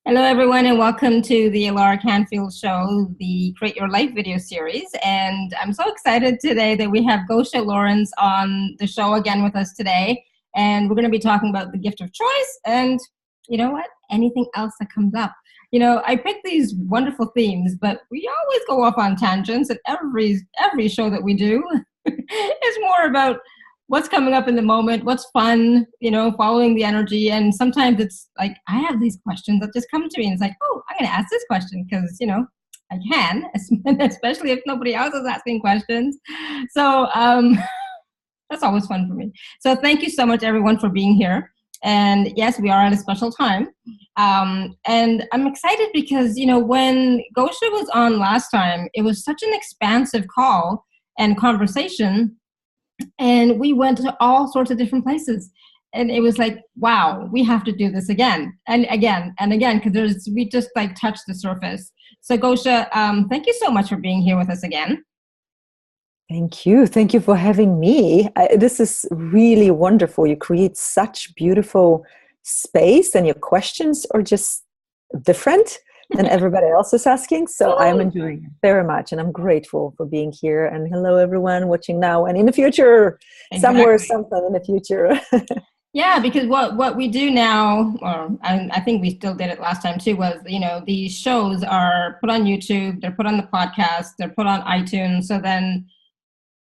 Hello, everyone, and welcome to the Laura Canfield Show, the Create Your Life video series. And I'm so excited today that we have Gosia Lorenz on the show again with us today. And we're going to be talking about the gift of choice and, you know what, anything else that comes up. You know, I pick these wonderful themes, but we always go off on tangents at every show that we do. It's more about what's coming up in the moment, what's fun, following the energy. And sometimes it's like, I have these questions that just come to me and it's like, oh, I'm going to ask this question because, I can, especially if nobody else is asking questions. So that's always fun for me. So thank you so much, everyone, for being here. And yes, we are at a special time. And I'm excited because, when Gosia was on last time, it was such an expansive call and conversation. And we went to all sorts of different places. And it was like, wow, we have to do this again and again and again, because we just like touched the surface. So Gosia, thank you so much for being here with us again. Thank you. Thank you for having me. This is really wonderful. You create such beautiful space and your questions are just different than everybody else is asking. So I'm enjoying it very much and I'm grateful for being here. And hello, everyone watching now and in the future, somewhere, something in the future. Yeah, because what we do now, or I think we still did it last time too, was, these shows are put on YouTube, they're put on the podcast, they're put on iTunes. So then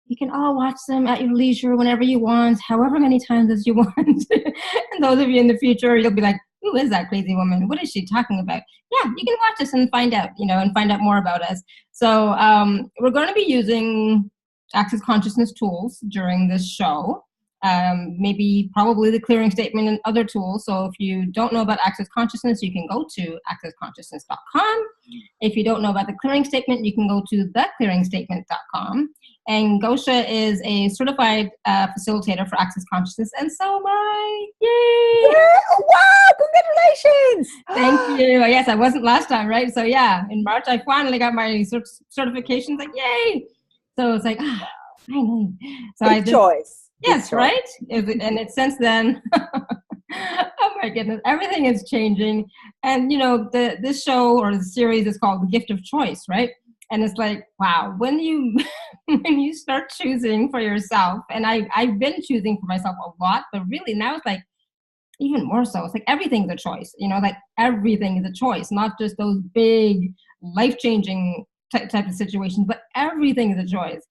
you can all watch them at your leisure whenever you want, however many times as you want. And those of you in the future, you'll be like, who is that crazy woman? What is she talking about? Yeah, you can watch us and find out, and find out more about us. So we're going to be using Access Consciousness tools during this show. Maybe probably the clearing statement and other tools. So if you don't know about Access Consciousness, you can go to accessconsciousness.com. If you don't know about the clearing statement, you can go to theclearingstatement.com. And Gosia is a certified facilitator for Access Consciousness, and so am I. Yay! Yeah, wow, congratulations! Thank you. Yes, I wasn't last time, right? So yeah, in March, I finally got my certifications. Like, yay! So it's like, finally. So Big choice. Yes, right? And it's since then, oh my goodness, everything is changing. And, this show or the series is called The Gift of Choice, right? And it's like, wow, when you when you start choosing for yourself, and I've been choosing for myself a lot, but really now it's like even more so. It's like everything's a choice, like everything is a choice, not just those big life-changing type of situations, but everything is a choice.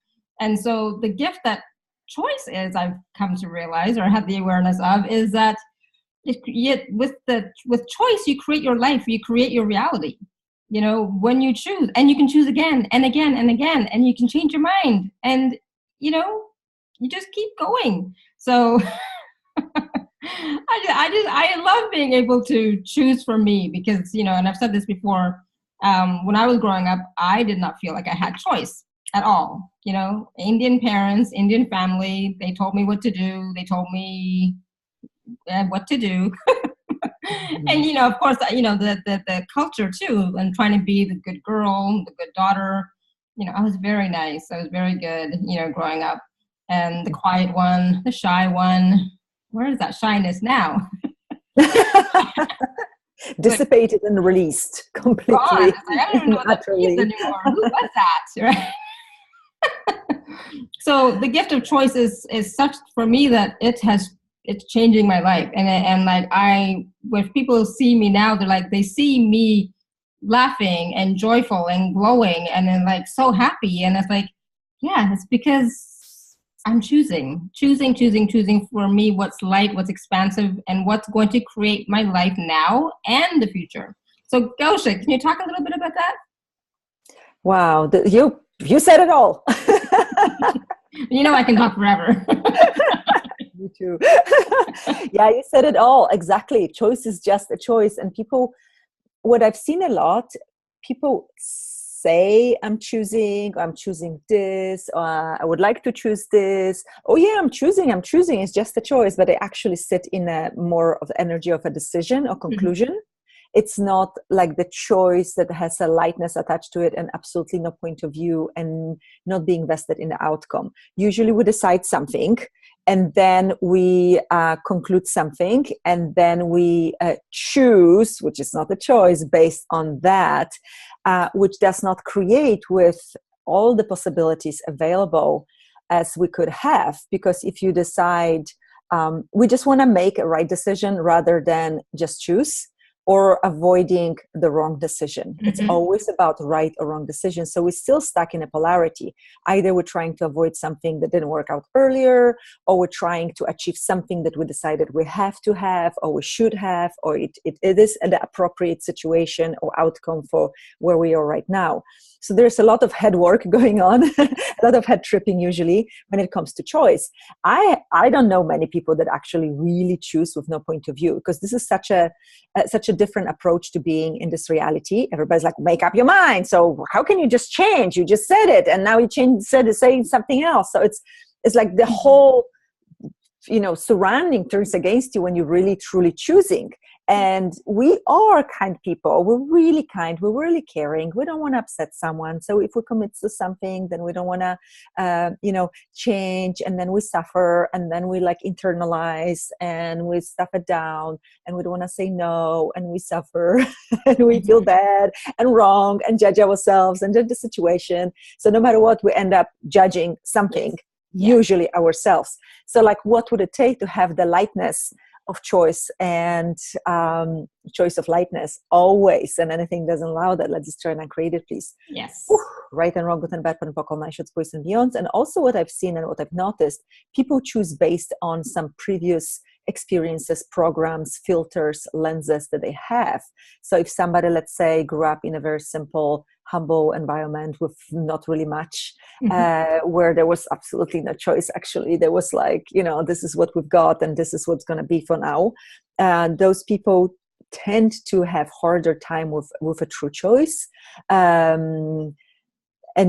And so the gift that choice is, I've come to realize or have the awareness of, is that with choice, you create your life, you create your reality. When you choose, and you can choose again and again and again, and you can change your mind, and you just keep going. So I love being able to choose for me because, and I've said this before, when I was growing up, I did not feel like I had choice at all. Indian parents, Indian family, they told me what to do. They told me what to do. And, of course, the culture too, and trying to be the good girl, the good daughter, I was very nice. I was very good, growing up, and the quiet one, the shy one. Where is that shyness now? Dissipated and released completely. Gone. I don't even know what that means anymore. Who was that, right? So the gift of choice is such for me that it's changing my life. And like when people see me now, they see me laughing and joyful and glowing and then like so happy. And it's like, yeah, it's because I'm choosing for me what's light, what's expansive, and what's going to create my life now and the future. So Gosia, can you talk a little bit about that? Wow, you said it all. I can talk forever. Me too. Yeah, you said it all. Exactly. Choice is just a choice. And what I've seen a lot, people say, I'm choosing this, I would like to choose this. Oh yeah, I'm choosing. It's just a choice. But they actually sit in a more of energy of a decision or conclusion. Mm-hmm. It's not like the choice that has a lightness attached to it and absolutely no point of view and not being vested in the outcome. Usually we decide something and then we conclude something, and then we choose, which is not a choice, based on that, which does not create with all the possibilities available as we could have. Because if you decide, we just want to make a right decision rather than just choose, or avoiding the wrong decision. Mm-hmm. It's always about right or wrong decision. So we're still stuck in a polarity. Either we're trying to avoid something that didn't work out earlier, or we're trying to achieve something that we decided we have to have, or we should have, or it is an appropriate situation or outcome for where we are right now. So there's a lot of head work going on, a lot of head tripping usually when it comes to choice. I don't know many people that actually really choose with no point of view, because this is such a different approach to being in this reality. Everybody's like, make up your mind. So how can you just change? You just said it, and now you saying something else. So it's like the whole, surrounding turns against you when you're really truly choosing. And we are kind people. We're really kind. We're really caring. We don't want to upset someone. So if we commit to something, then we don't want to, change. And then we suffer. And then we internalize and we stuff it down. And we don't want to say no. And we suffer. And we feel bad and wrong and judge ourselves and judge the situation. So no matter what, we end up judging something, usually ourselves. So what would it take to have the lightness of choice and choice of lightness always, and anything doesn't allow that? Let's just try and create it, please. Yes. Right and wrong, good and bad, pokol, nice, boys and beyonds. And also what I've seen and what I've noticed, people choose based on some previous experiences, programs, filters, lenses that they have. So if somebody, let's say, grew up in a very simple, humble environment with not really much, where there was absolutely no choice. Actually, there was this is what we've got and this is what's going to be for now. Those people tend to have harder time with a true choice, and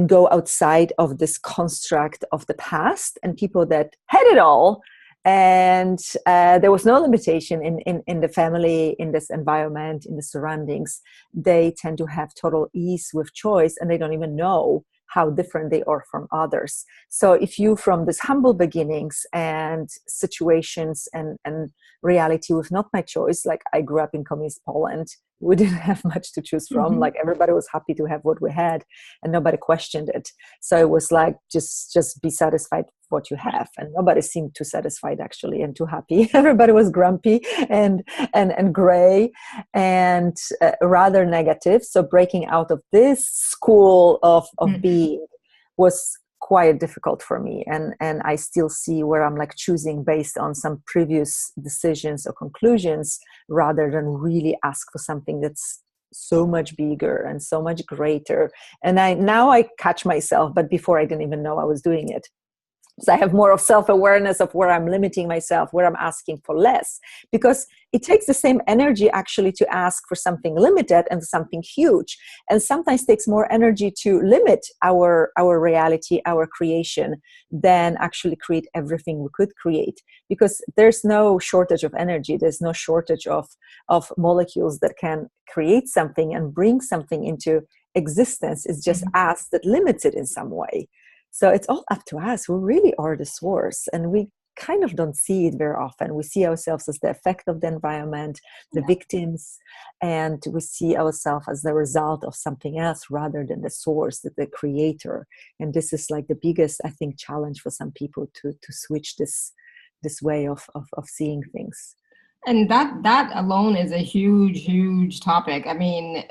go outside of this construct of the past. And people that had it all, and there was no limitation in the family, in this environment, in the surroundings, they tend to have total ease with choice, and they don't even know how different they are from others. So if you, from this humble beginnings and situations and reality with not my choice, like I grew up in communist Poland, we didn't have much to choose from. Everybody was happy to have what we had, and nobody questioned it. So it was just be satisfied with what you have, and nobody seemed too satisfied actually and too happy. Everybody was grumpy and gray and rather negative. So breaking out of this school of being was quite difficult for me, and I still see where I'm choosing based on some previous decisions or conclusions rather than really ask for something that's so much bigger and so much greater. And now I catch myself, but before I didn't even know I was doing it. So I have more of self-awareness of where I'm limiting myself, where I'm asking for less, because it takes the same energy actually to ask for something limited and something huge. And sometimes takes more energy to limit our reality, our creation, than actually create everything we could create, because there's no shortage of energy. There's no shortage of molecules that can create something and bring something into existence. It's just us that limits it in some way. So it's all up to us. We really are the source, and we kind of don't see it very often. We see ourselves as the effect of the environment, the victims, and we see ourselves as the result of something else rather than the source, the creator. And this is the biggest, I think, challenge for some people to switch this way of seeing things. And that alone is a huge topic. I mean,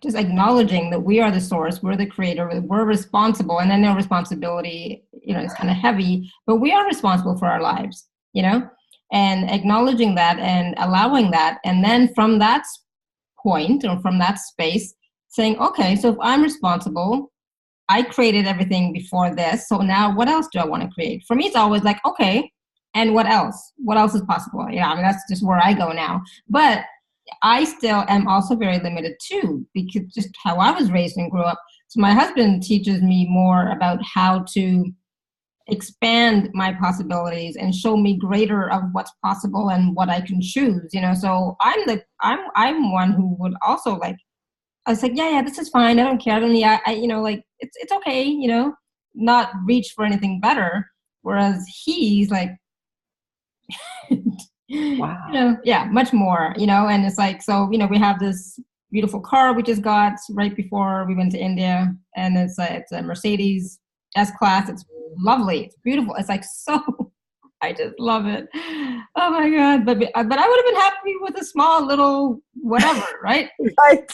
just acknowledging that we are the source, we're the creator, we're responsible. And I know responsibility, is kind of heavy, but we are responsible for our lives, and acknowledging that and allowing that. And then from that point or from that space, saying, okay, so if I'm responsible, I created everything before this. So now what else do I want to create? For me, it's always okay, and what else? What else is possible? That's just where I go now. But I still am also very limited too, because just how I was raised and grew up. So my husband teaches me more about how to expand my possibilities and show me greater of what's possible and what I can choose. So I'm one who would also I was yeah, this is fine. I don't care. I don't need. It's okay. Not reach for anything better. Whereas he's like, Wow. yeah, much more, and it's like, so, we have this beautiful car we just got right before we went to India, and it's a Mercedes S-Class. It's lovely. It's beautiful. It's like, so, I just love it. Oh my God. But I would have been happy with a small little whatever, right? Right.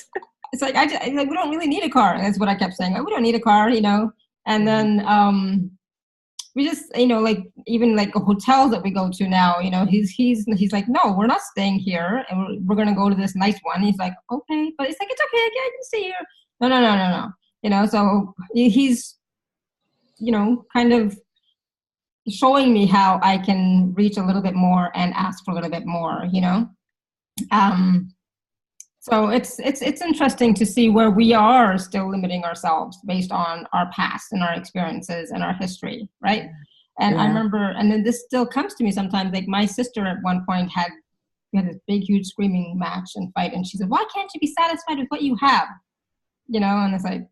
It's like, like, we don't really need a car. That's what I kept saying. Like, we don't need a car, and then, we just, like, even like hotels that we go to now, he's like, no, we're not staying here, and we're gonna go to this nice one. He's like, okay, but it's like, it's okay, I can stay here. No. So he's, kind of showing me how I can reach a little bit more and ask for a little bit more. So it's interesting to see where we are still limiting ourselves based on our past and our experiences and our history, right? And I remember, and then this still comes to me sometimes, like my sister at one point we had this big, huge screaming match and fight, and she said, why can't you be satisfied with what you have? And it's like,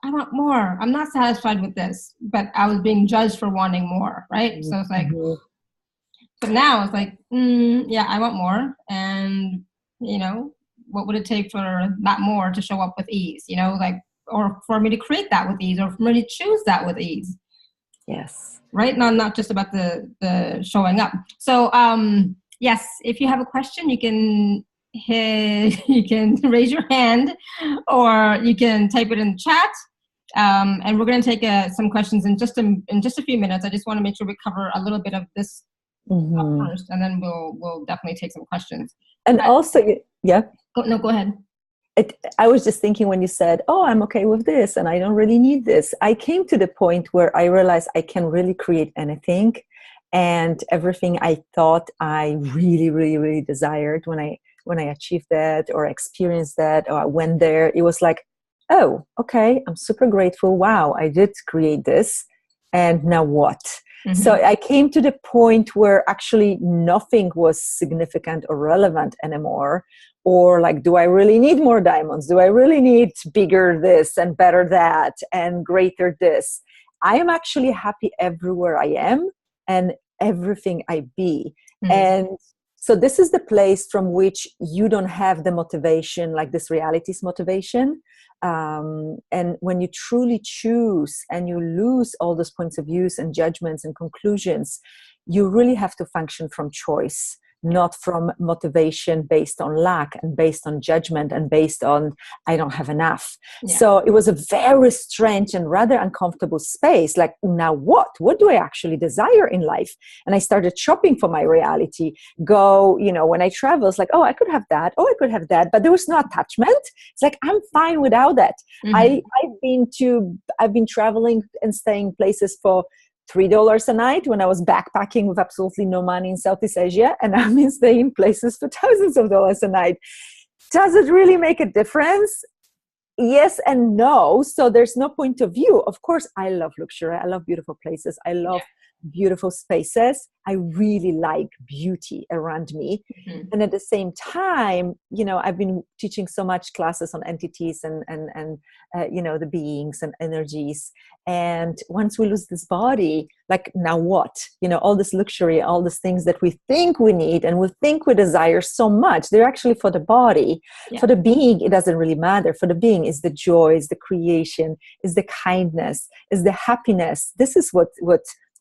I want more. I'm not satisfied with this, but I was being judged for wanting more, right? So it's like, but now it's like, yeah, I want more. And, what would it take for that more to show up with ease, like, or for me to create that with ease, or for me to choose that with ease. Yes. Right? Not just about the showing up. So, yes, if you have a question, you can raise your hand, or you can type it in the chat. And we're going to take some questions in just a few minutes. I just want to make sure we cover a little bit of this first, and then we'll definitely take some questions. And also, yeah. Go ahead. I was just thinking when you said, oh, I'm okay with this and I don't really need this. I came to the point where I realized I can really create anything, and everything I thought I really, really, really desired when I achieved that or experienced that or I went there, it was like, oh, okay, I'm super grateful. Wow, I did create this. And now what? Mm-hmm. So I came to the point where actually nothing was significant or relevant anymore. Or like, do I really need more diamonds? Do I really need bigger this and better that and greater this? I am actually happy everywhere I am and everything I be. Mm-hmm. And so this is the place from which you don't have the motivation, like this reality's motivation. And when you truly choose and you lose all those points of views and judgments and conclusions, you really have to function from choice, not from motivation based on lack and based on judgment and based on I don't have enough. Yeah. So it was a very strange and rather uncomfortable space. Like, now what? What do I actually desire in life? And I started shopping for my reality. When I travel, it's like, oh, I could have that. Oh, I could have that. But there was no attachment. It's like, I'm fine without that. Mm-hmm. I've been traveling and staying places for $3 a night when I was backpacking with absolutely no money in Southeast Asia, and I've been staying in places for thousands of dollars a night. Does it really make a difference? Yes and no. So there's no point of view. Of course, I love luxury. I love beautiful places. I love beautiful spaces. I really like beauty around me. Mm-hmm. And at the same time, I've been teaching so much classes on entities and the beings and energies. And once we lose this body, like, now what? All this luxury, all these things that we think we need and we think we desire so much, they're actually for the body. Yeah. For the being, it doesn't really matter. For the being is the joy, is the creation, is the kindness, is the happiness. This is what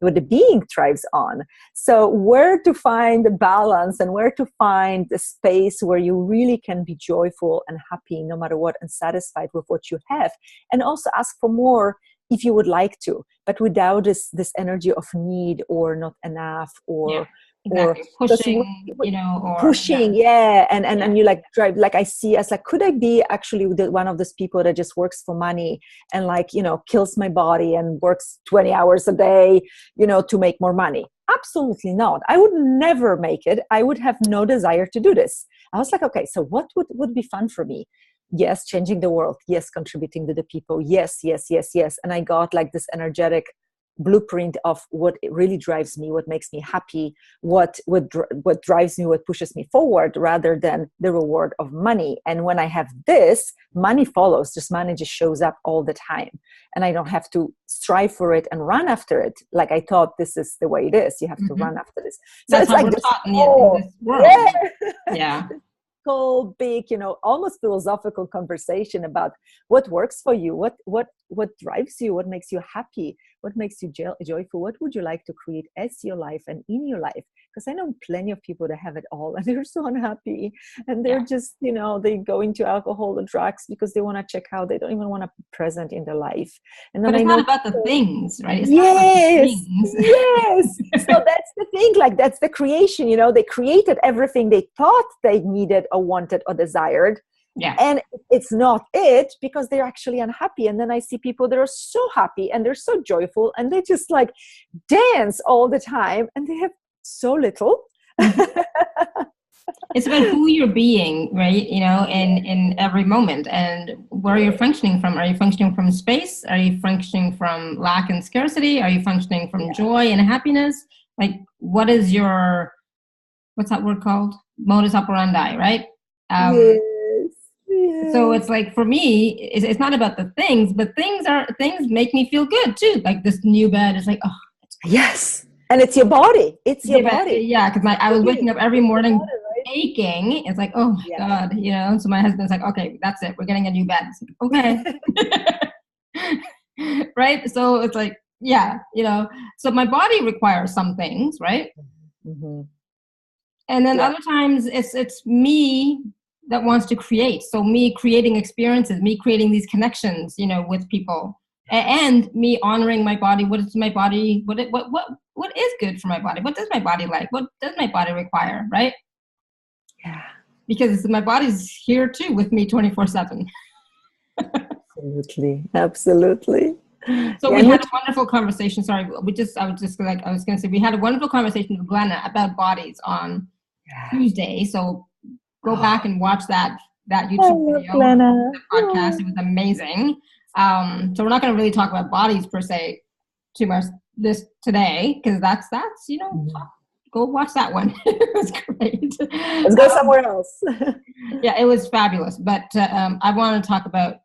the being thrives on. So where to find the balance and where to find the space where you really can be joyful and happy no matter what and satisfied with what you have, and also ask for more if you would like to, but without this energy of need or not enough or exactly. Pushing, and you like drive, like I see as like, could I be actually one of those people that just works for money and kills my body and works 20 hours a day, to make more money? Absolutely not. I would never make it. I would have no desire to do this. I was like, okay, so what would be fun for me? Yes, changing the world. Yes, contributing to the people. Yes. And I got like this energetic blueprint of what really drives me, what makes me happy, what drives me, what pushes me forward, rather than the reward of money. And when I have this, money follows. Just money just shows up all the time, and I don't have to strive for it and run after it like I thought this is the way it is. You have to run after this. So that's it's how like we're this, taught in this world. Yeah. whole big, almost philosophical conversation about what works for you, what drives you, what makes you happy, what makes you joyful, what would you like to create as your life and in your life. Because I know plenty of people that have it all and they're so unhappy, and they're just, they go into alcohol or drugs because they want to check out. They don't even want to be present in their life. And then but it's not about the things, right? It's yes, not about the things. yes. So that's the thing. Like, that's the creation. They created everything they thought they needed or wanted or desired. Yeah. And it's not it, because they're actually unhappy. And then I see people that are so happy and they're so joyful and they just like dance all the time and they have so little. It's about who you're being, right? In every moment, and where you're functioning from. Are you functioning from space? Are you functioning from lack and scarcity? Are you functioning from joy and happiness? Like, what is your, what's that word called? Modus operandi, right? Yes. So it's like, for me, it's not about the things, but things make me feel good too. Like this new bed is like, oh, yes. And it's your body. It's your body. Yeah, because I was waking up every morning aching. It's like, oh my God, So my husband's like, okay, that's it. We're getting a new bed. Like, okay. Right? So it's like, so my body requires some things, right? Mm-hmm. And then other times it's me that wants to create. So me creating experiences, me creating these connections, with people, and me honoring my body. What is my body? What is good for my body? What does my body like? What does my body require? Right? Yeah. Because my body's here too with me 24/7. Absolutely. So we had a wonderful conversation. Sorry, I was going to say, we had a wonderful conversation with Glenna about bodies on Tuesday. So go back and watch that YouTube video, that podcast. It was amazing. So we're not going to really talk about bodies per se too much today, because that's go watch that one. It was great. Let's go somewhere else. Yeah, it was fabulous. But I want to talk about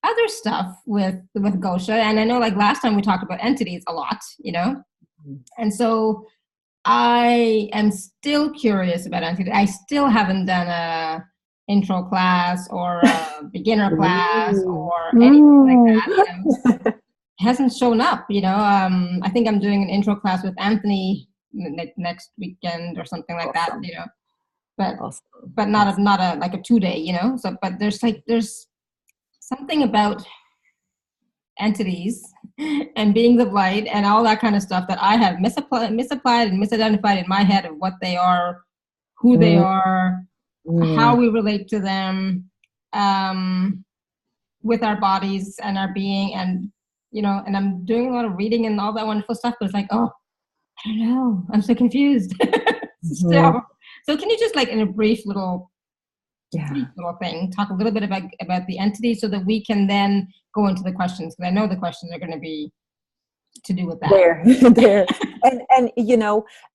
other stuff with Gosia. And I know, like, last time we talked about entities a lot, and so I am still curious about entities. I still haven't done a intro class or a beginner class or anything like that. It hasn't shown up. I think I'm doing an intro class with Anthony next weekend or something like that. But not a like a 2-day. So, but there's something about entities and beings of light and all that kind of stuff that I have misapplied and misidentified in my head of what they are, who they are, how we relate to them, with our bodies and our being, and and I'm doing a lot of reading and all that wonderful stuff, but it's like, oh, I don't know, I'm so confused. Still. So can you just, like, in a brief little thing, talk a little bit about the entity, so that we can then go into the questions, because I know the questions are going to be to do with that. There. And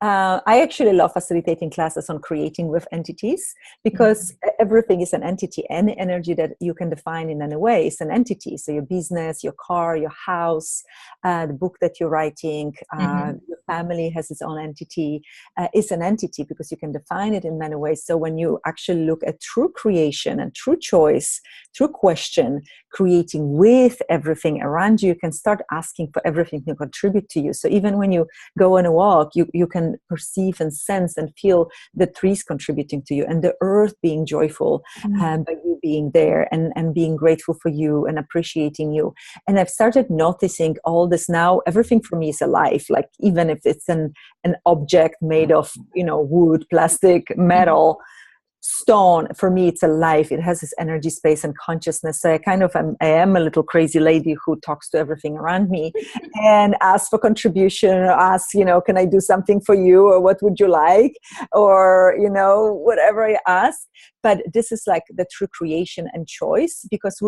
I actually love facilitating classes on creating with entities, because everything is an entity. Any energy that you can define in any way is an entity. So your business, your car, your house, the book that you're writing, your family has its own entity, is an entity, because you can define it in many ways. So when you actually look at true creation and true choice, true question, creating with everything around you, you can start asking for everything to contribute to you. So even when you go on a walk, you can perceive and sense and feel the trees contributing to you, and the earth being joyful by you being there, and being grateful for you and appreciating you. And I've started noticing all this now. Everything for me is alive. Like, even if it's an object made of wood, plastic, metal, stone, for me, it's alive. It has this energy, space, and consciousness. So I am a little crazy lady who talks to everything around me and asks for contribution, or asks, can I do something for you, or what would you like, or, whatever I ask. But this is like the true creation and choice, because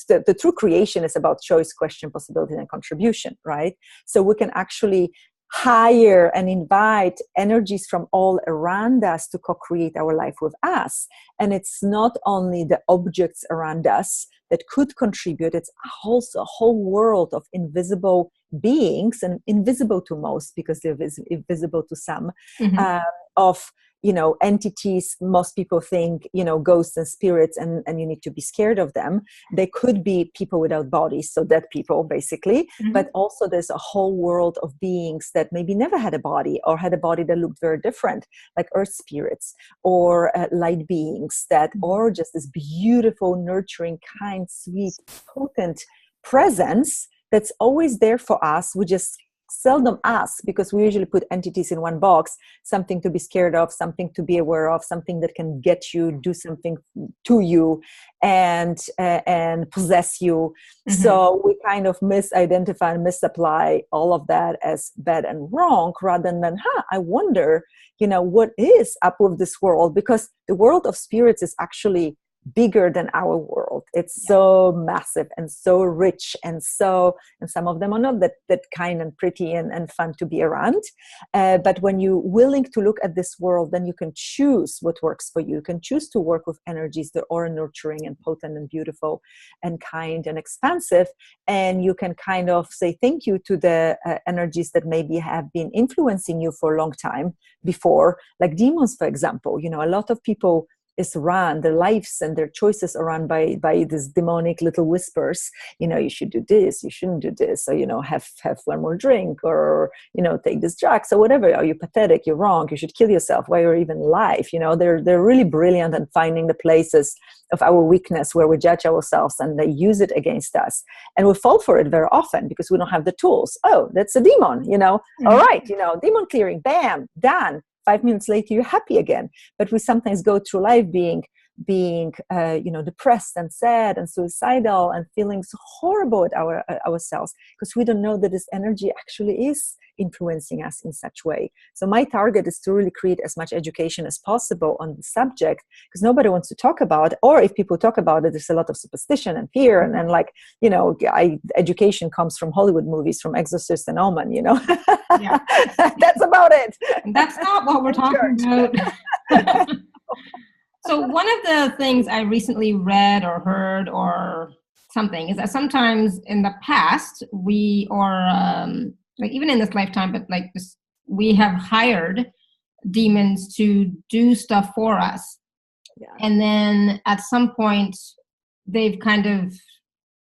the true creation is about choice, question, possibility, and contribution, right? So we can actually hire and invite energies from all around us to co-create our life with us. And it's not only the objects around us that could contribute, it's also a whole world of invisible beings, and invisible to most because they're invisible to some, of entities. Most people think, ghosts and spirits, and you need to be scared of them. They could be people without bodies, so dead people, basically. But also there's a whole world of beings that maybe never had a body, or had a body that looked very different, like earth spirits, or light beings, that or just this beautiful, nurturing, kind, sweet, potent presence that's always there for us. We just seldom ask, because we usually put entities in one box: something to be scared of, something to be aware of, something that can get you, do something to you, and possess you. So we kind of misidentify and misapply all of that as bad and wrong, rather than I wonder what is up with this world, because the world of spirits is actually bigger than our world. It's so massive and so rich, and some of them are not that kind and pretty and fun to be around. But when you're willing to look at this world, then you can choose what works for you. You can choose to work with energies that are nurturing and potent and beautiful and kind and expansive. And you can kind of say thank you to the energies that maybe have been influencing you for a long time before, like demons, for example. A lot of people their lives and their choices are run by these demonic little whispers. You should do this, you shouldn't do this, or have one more drink, or take this drug, so whatever. Are you pathetic? You're wrong. You should kill yourself. Why you're even alive? They're really brilliant at finding the places of our weakness where we judge ourselves, and they use it against us, and we fall for it very often because we don't have the tools. Oh, that's a demon. All right, demon clearing, bam, done. 5 minutes later, you're happy again. But we sometimes go through life being depressed and sad and suicidal, and feeling so horrible at ourselves, because we don't know that this energy actually is influencing us in such way. So my target is to really create as much education as possible on the subject, because nobody wants to talk about it. Or if people talk about it, there's a lot of superstition and fear, and education comes from Hollywood movies, from Exorcist and Omen. Yeah. That's about it. That's not what we're talking about. So one of the things I recently read or heard or something is that sometimes in the past even in this lifetime, but we have hired demons to do stuff for us. Yeah. And then at some point they've kind of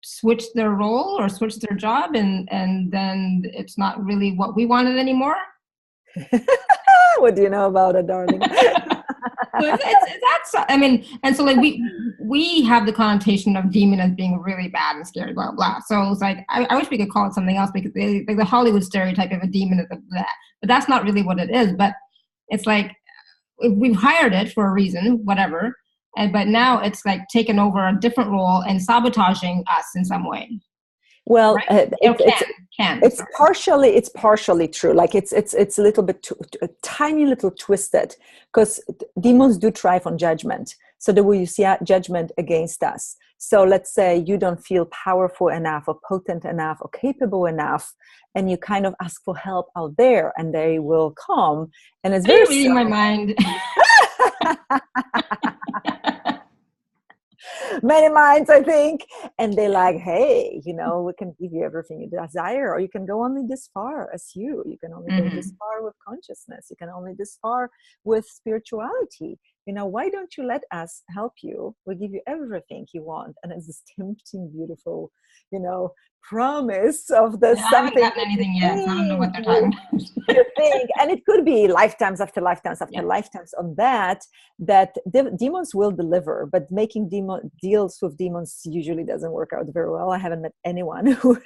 switched their role or switched their job, and then it's not really what we wanted anymore. What do you know about it, darling? And so we have the connotation of demon as being really bad and scary, blah blah. So it's I wish we could call it something else, because the Hollywood stereotype of a demon is that, but that's not really what it is. But it's we've hired it for a reason, whatever, but now it's taken over a different role and sabotaging us in some way. Well, right? It's partially true. It's a little bit a tiny little twisted, because demons do thrive on judgment. So the way you see judgment against us. So let's say you don't feel powerful enough, or potent enough, or capable enough, and you kind of ask for help out there, and they will come. And it's very reading my mind. Many minds, I think. And they're like, hey, we can give you everything you desire, or you can go only this far as you can only go this far with consciousness, you can only this far with spirituality. Why don't you let us help you? We'll give you everything you want. And it's this tempting, beautiful, promise of the something. I haven't gotten anything yet, so I don't know what they're talking about. And it could be lifetimes after lifetimes after lifetimes on that demons will deliver. But making deals with demons usually doesn't work out very well. I haven't met anyone who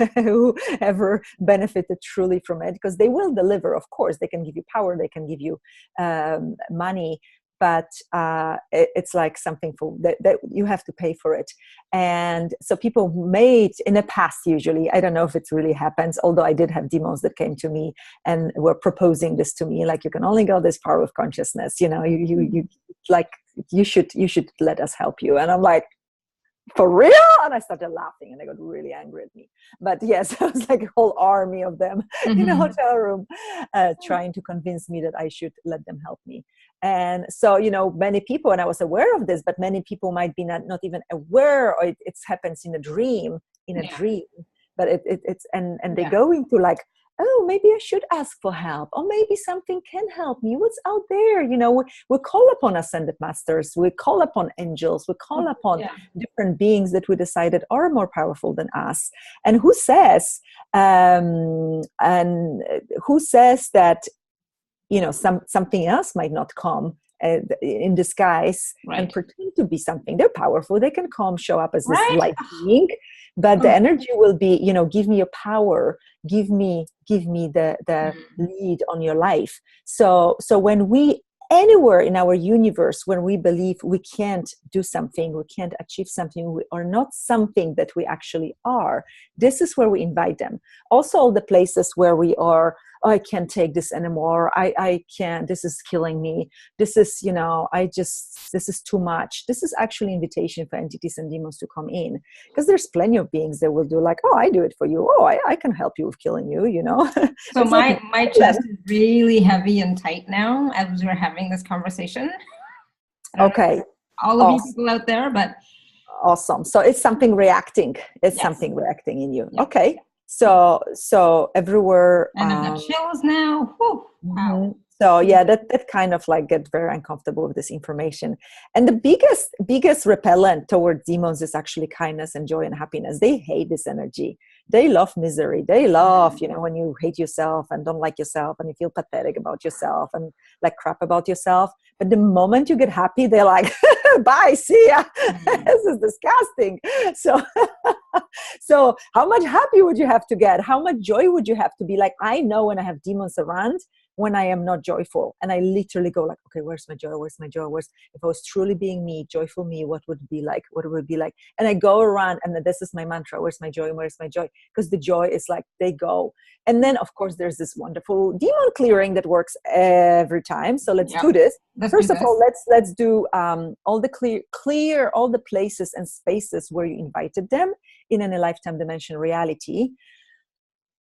ever benefited truly from it, because they will deliver. Of course, they can give you power, they can give you money, but it's like something for that you have to pay for it. And so people made in the past, usually, I don't know if it really happens, although I did have demons that came to me and were proposing this to me, like, you can only go this far with consciousness, you like, you should let us help you. And I'm like, for real? And I started laughing, and they got really angry at me. But yes, it was like a whole army of them in a hotel room trying to convince me that I should let them help me. And so, many people, and I was aware of this, but many people might be not even aware, or it happens in a dream, but it's, and they go into like, oh, maybe I should ask for help, or maybe something can help me. What's out there? We call upon ascended masters, we call upon angels, we call upon different beings that we decided are more powerful than us. And who says that, something else might not come in disguise and pretend to be something. They're powerful. They can come, show up as this light being, but the energy will be, give me your power, give me the lead on your life. So when we, anywhere in our universe, when we believe we can't do something, we can't achieve something, we are not something that we actually are, this is where we invite them. Also, all the places where we are, oh, I can't take this anymore, I can't, this is killing me, this is, this is too much. This is actually invitation for entities and demons to come in, because there's plenty of beings that will do like, oh, I do it for you, oh, I can help you with killing you, So my chest is really heavy and tight now as we're having this conversation. Okay. All of you people out there, but awesome. So it's something reacting. It's something reacting in you. Okay. So everywhere. And I've got chills now. Whew. Wow. So that kind of like get very uncomfortable with this information. And the biggest repellent toward demons is actually kindness and joy and happiness. They hate this energy. They love misery. They love, when you hate yourself and don't like yourself and you feel pathetic about yourself and like crap about yourself. But the moment you get happy, they're like, bye, see ya. This is disgusting. So how much happy would you have to get? How much joy would you have to be? Like, I know when I have demons around, when I am not joyful, and I literally go like, okay, where's my joy? Where's my joy? If I was truly being me, joyful me, what would it be like? What would it be like? And I go around, and this is my mantra. Where's my joy? Where's my joy? Because the joy is like, they go. And then of course there's this wonderful demon clearing that works every time. So let's do this. First of all, let's do all the clear all the places and spaces where you invited them in a lifetime dimension reality.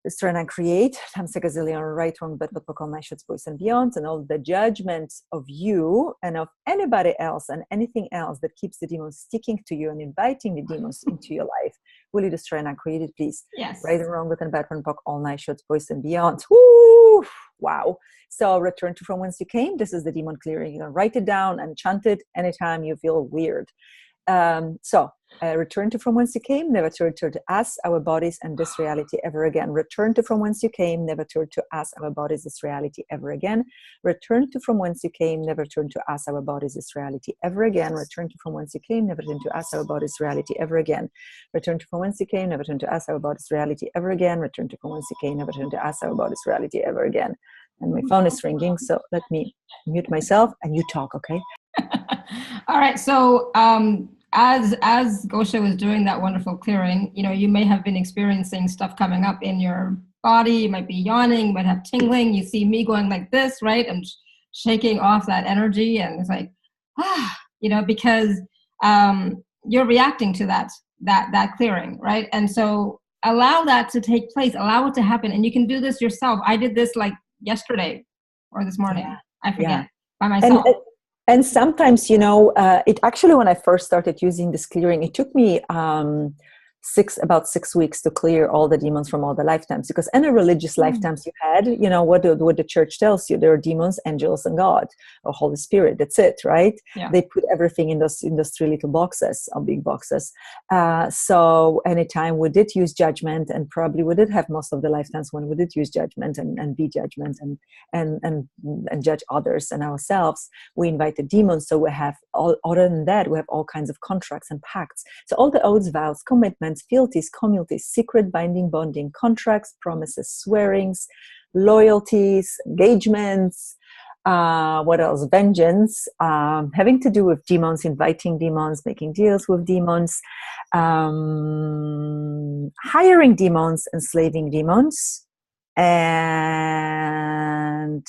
Destroy and create, times a gazillion, right, wrong, but what call my shots, boys and beyond, and all the judgments of you and of anybody else and anything else that keeps the demons sticking to you and inviting the demons into your life. Will you destroy and create it, please? Yes. Right and wrong, good and bad, one book, all night shots, boys and beyond. Woo! Wow. So return to from whence you came. This is the demon clearing. You're going to write it down and chant it anytime you feel weird. Return to from whence you came, never to return to us, our bodies, and this reality ever again. Return to from whence you came, never to return to us, our bodies, this reality ever again. Return to from whence you came, never return to us, our bodies, this reality ever again. Return to from whence you came, never return to us, our bodies, reality ever again. Return to from whence you came, never return to us, our bodies, reality ever again. Return to from whence you came, never return to us, our bodies, reality ever again. And my phone is ringing, so let me mute myself and you talk, okay? All right. So as Gosia was doing that wonderful clearing, you may have been experiencing stuff coming up in your body. You might be yawning, you might have tingling. You see me going like this, right? I'm shaking off that energy, and it's like, because you're reacting to that clearing, right? And so allow that to take place, allow it to happen. And you can do this yourself. I did this like yesterday or this morning. Yeah. I forget, by myself. And sometimes, it actually, when I first started using this clearing, it took me about 6 weeks to clear all the demons from all the lifetimes, because any religious lifetimes you had, what the church tells you, there are demons, angels, and God, or Holy Spirit. That's it, right? Yeah. They put everything in those 3 little boxes, or big boxes. So anytime we did use judgment, and probably we did have most of the lifetimes when we did use judgment and be judgment and judge others and ourselves, we invited demons. So we have other than that, we have all kinds of contracts and pacts. So all the oaths, vows, commitments, fealties, communities, secret binding, bonding, contracts, promises, swearings, loyalties, engagements, What else? Vengeance, having to do with demons, inviting demons, making deals with demons, hiring demons, enslaving demons, and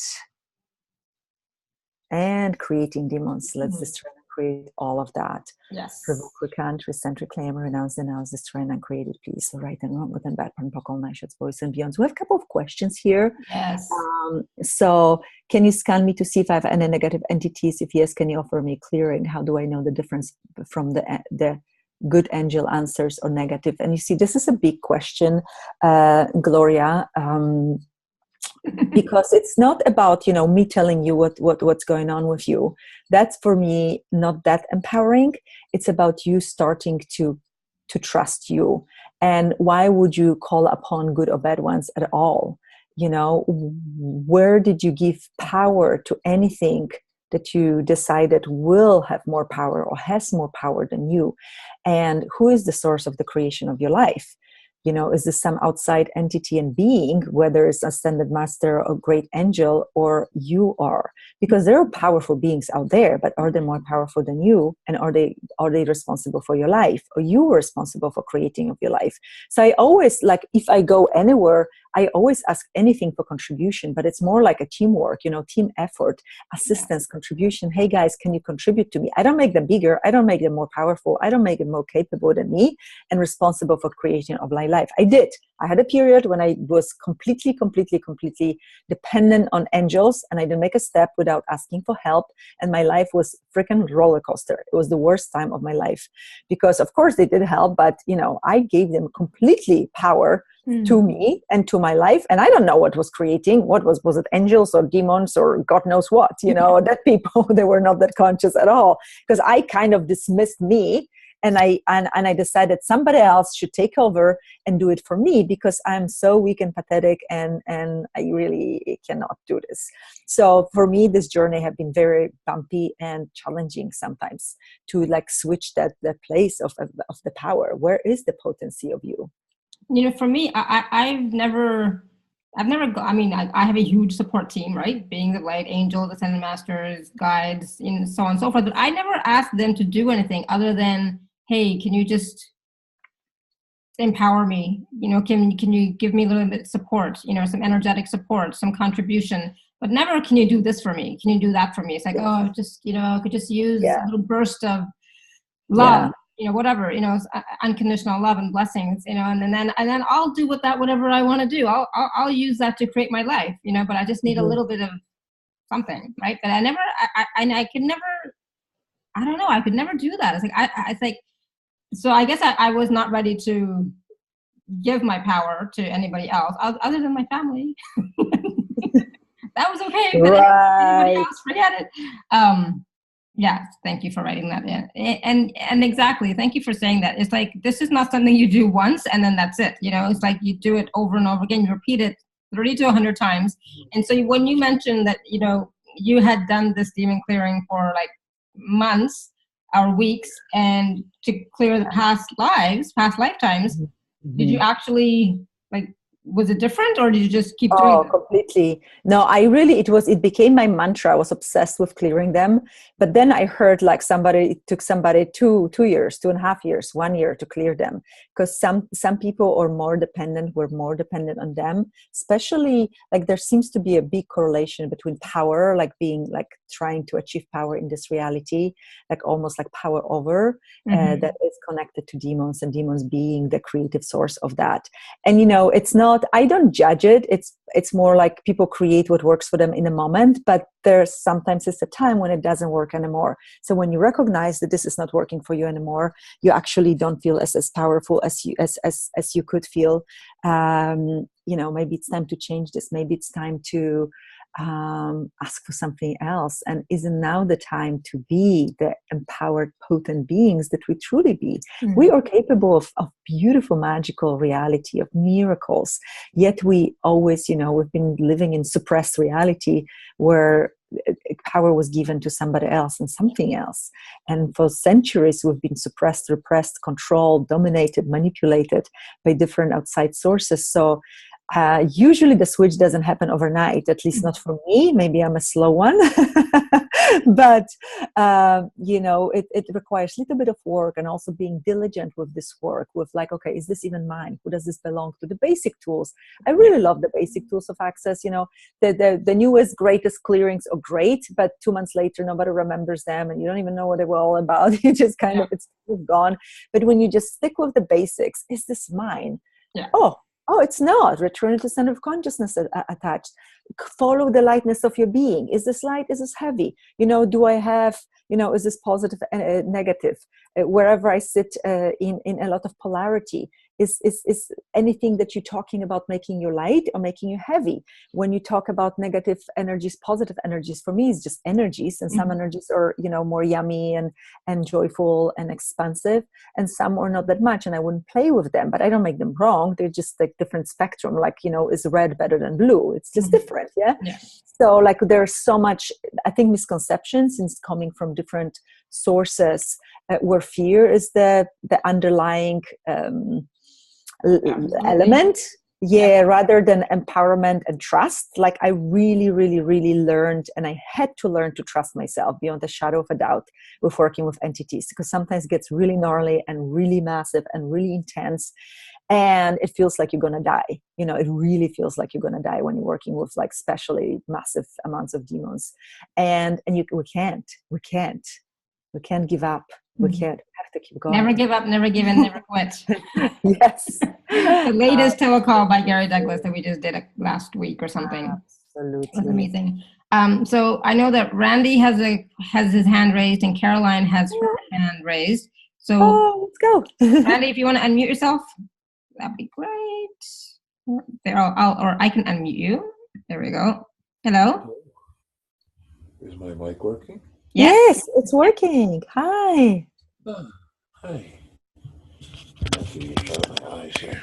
creating demons. Let's destroy and create all of that. Yes. Provoke, recant, resent, reclaim, renounce, denounce, destroy, and uncreated peace. So right and wrong, good and bad, pun, all nice, boys and beyonds. We have a couple of questions here. Yes. So can you scan me to see if I have any negative entities? If yes, can you offer me clearing? How do I know the difference from the good angel answers or negative? And you see, this is a big question, Gloria. Because it's not about, you know, me telling you what's going on with you. That's for me not that empowering. It's about you starting to trust you. And why would you call upon good or bad ones at all? You know, where did you give power to anything that you decided will have more power or has more power than you? And who is the source of the creation of your life? You know, is this some outside entity and being, whether it's ascended master or great angel, or you are? Because there are powerful beings out there, but are they more powerful than you? And are they responsible for your life? Or you were responsible for creating of your life? So I always, like, if I go anywhere, I always ask anything for contribution, but it's more like a teamwork, you know, team effort, assistance, contribution. Hey guys, can you contribute to me? I don't make them bigger. I don't make them more powerful. I don't make them more capable than me and responsible for creation of my life. I did. I had a period when I was completely dependent on angels, and I didn't make a step without asking for help. And my life was freaking roller coaster. It was the worst time of my life because, of course, they did help, but you know, I gave them completely power to me and to my life. And I don't know what was creating. What was it angels or demons or God knows what, you know, that people, they were not that conscious at all, because I kind of dismissed me. And I decided somebody else should take over and do it for me, because I'm so weak and pathetic and I really cannot do this. So for me, this journey have been very bumpy and challenging sometimes to like switch that place of the power. Where is the potency of you? You know, for me, I've never I mean, I have a huge support team, right? Being the light angel, the ascended masters, guides, and so on and so forth. But I never asked them to do anything other than, hey, can you just empower me? You know, can you give me a little bit of support? You know, some energetic support, some contribution. But never, can you do this for me? Can you do that for me? It's like, oh, just, you know, I could just use a little burst of love. You know, whatever, you know, unconditional love and blessings, you know, and then I'll do with that whatever I want to do. I'll use that to create my life, you know, but I just need a little bit of something, right? But I could never, I don't know, I could never do that. It's like, I think, so I guess I was not ready to give my power to anybody else other than my family. That was okay. But anybody else, forget it. Yeah, thank you for writing that in. And exactly, thank you for saying that. It's like, this is not something you do once and then that's it. You know, it's like you do it over and over again. You repeat it 30 to 100 times. And so when you mentioned that, you know, you had done this demon clearing for like months or weeks and to clear the past lifetimes, did you actually, like, was it different, or did you just keep doing it? Oh, completely. No, it became my mantra. I was obsessed with clearing them. But then I heard like it took somebody 2 years, 2.5 years, 1 year to clear them. Because some people were more dependent on them. Especially like there seems to be a big correlation between power, like being like trying to achieve power in this reality, like almost like power over, that is connected to demons, and demons being the creative source of that. And, you know, it's not, I don't judge it. It's more like people create what works for them in a moment, but there's sometimes it's a time when it doesn't work anymore. So when you recognize that this is not working for you anymore, you actually don't feel as powerful as you could feel. You know, maybe it's time to change this. Maybe it's time to ask for something else. And isn't now the time to be the empowered, potent beings that we truly be? We are capable of beautiful, magical reality, of miracles. Yet we always, you know, we've been living in suppressed reality where power was given to somebody else and something else. And for centuries, we've been suppressed, repressed, controlled, dominated, manipulated by different outside sources. So Usually the switch doesn't happen overnight, at least not for me. Maybe I'm a slow one. But, it requires a little bit of work, and also being diligent with this work, with like, okay, is this even mine? Who does this belong to? The basic tools. I really love the basic tools of Access. The newest, greatest clearings are great, but 2 months later, nobody remembers them, and you don't even know what they were all about. You just kind of, it's gone. But when you just stick with the basics, is this mine? Yeah. Oh, it's not. Return to center of consciousness attached. Follow the lightness of your being. Is this light? Is this heavy? Do I have, is this positive, negative? Wherever I sit in a lot of polarity, is anything that you're talking about making you light or making you heavy? When you talk about negative energies, positive energies, for me, it's just energies. And some energies are, more yummy and joyful and expansive. And some are not that much. And I wouldn't play with them, but I don't make them wrong. They're just like different spectrum. Like, is red better than blue? It's just different. Yeah. So like there's so much, I think, misconceptions, since coming from different sources, where fear is the underlying element, rather than empowerment and trust. Like I really, really, really learned, and I had to learn to trust myself beyond a shadow of a doubt with working with entities, because sometimes it gets really gnarly and really massive and really intense, and it feels like you're gonna die. It really feels like you're gonna die when you're working with like especially massive amounts of demons, and we can't give up. We can't. We have to keep going. Never give up, never give in, never quit. Yes. The latest Toa call by Gary Douglas that we just did last week or something. Absolutely. It was amazing. So I know that Randy has his hand raised, and Caroline has her hand raised. So let's go. Randy, if you want to unmute yourself, that'd be great. There, or I can unmute you. There we go. Hello. Is my mic working? Yes, it's working. Hi. Hi. Let me shut my eyes here.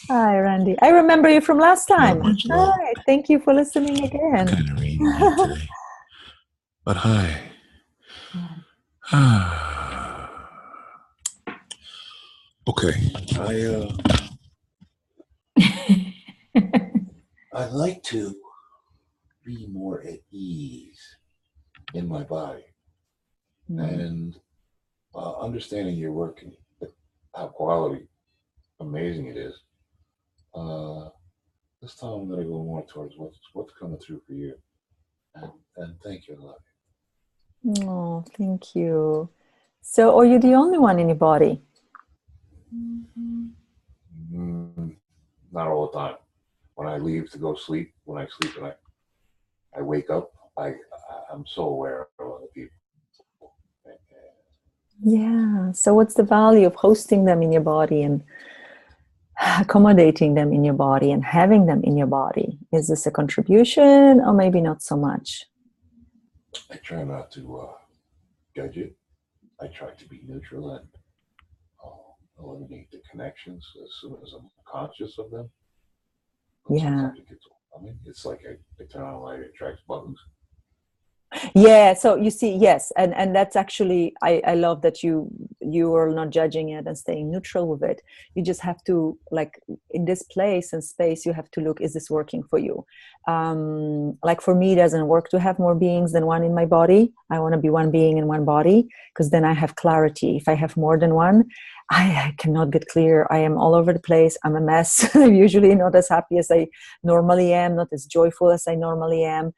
Hi, Randy. I remember you from last time. No. Hi. Thank you for listening again. Kind of rainy today. But hi. Okay. I'd like to be more at ease in my body, and understanding your work and how quality amazing it is. This time I'm going to go more towards what's coming through for you, and thank you a lot. Oh, thank you. So, are you the only one in your body? Not all the time. When I leave to go sleep, when I sleep and I wake up, I'm so aware of other people. Yeah. So what's the value of hosting them in your body and accommodating them in your body and having them in your body? Is this a contribution, or maybe not so much? I try not to judge it. I try to be neutral and eliminate the connections as soon as I'm conscious of them. But sometimes it gets overwhelming. It's like I turn on a light, it attracts buttons. Yeah, so you see, yes, and that's actually, I love that you are not judging it and staying neutral with it. You just have to, like, in this place and space, you have to look, is this working for you? Like for me, it doesn't work to have more beings than one in my body. I want to be one being in one body, because then I have clarity. If I have more than one, I cannot get clear. I am all over the place. I'm a mess. I'm usually not as happy as I normally am, not as joyful as I normally am.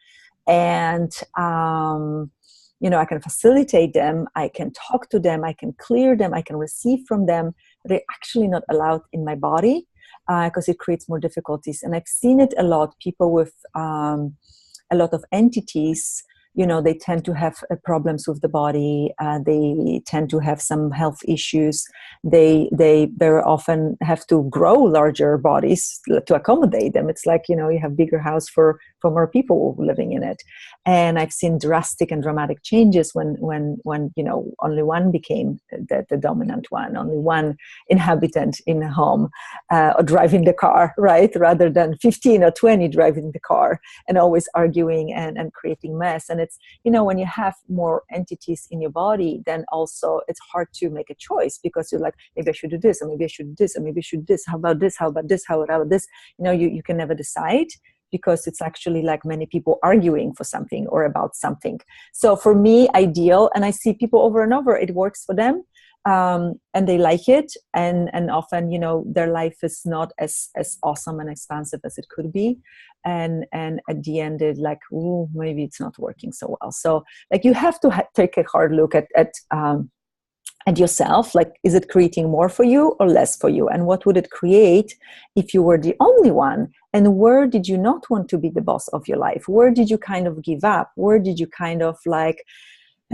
And I can facilitate them, I can talk to them, I can clear them, I can receive from them, but they're actually not allowed in my body, because it creates more difficulties. And I've seen it a lot. People with a lot of entities, they tend to have problems with the body. They tend to have some health issues. They very often have to grow larger bodies to accommodate them. It's like, you have bigger house for more people living in it. And I've seen drastic and dramatic changes when only one became the dominant one, only one inhabitant in a home, or driving the car, right? Rather than 15 or 20 driving the car and always arguing and creating mess. And it's, you know, when you have more entities in your body, then also it's hard to make a choice, because you're like, maybe I should do this, or maybe I should do this, or maybe I should do this. How about this? How about this? How about this? You know, you can never decide, because it's actually like many people arguing for something or about something. So for me, ideal, and I see people over and over, it works for them. And they like it, and often, you know, their life is not as awesome and expansive as it could be, and at the end it's like, oh, maybe it's not working so well. So like, you have to take a hard look at yourself. Like, is it creating more for you or less for you, and what would it create if you were the only one? And where did you not want to be the boss of your life? Where did you kind of give up? Where did you kind of like,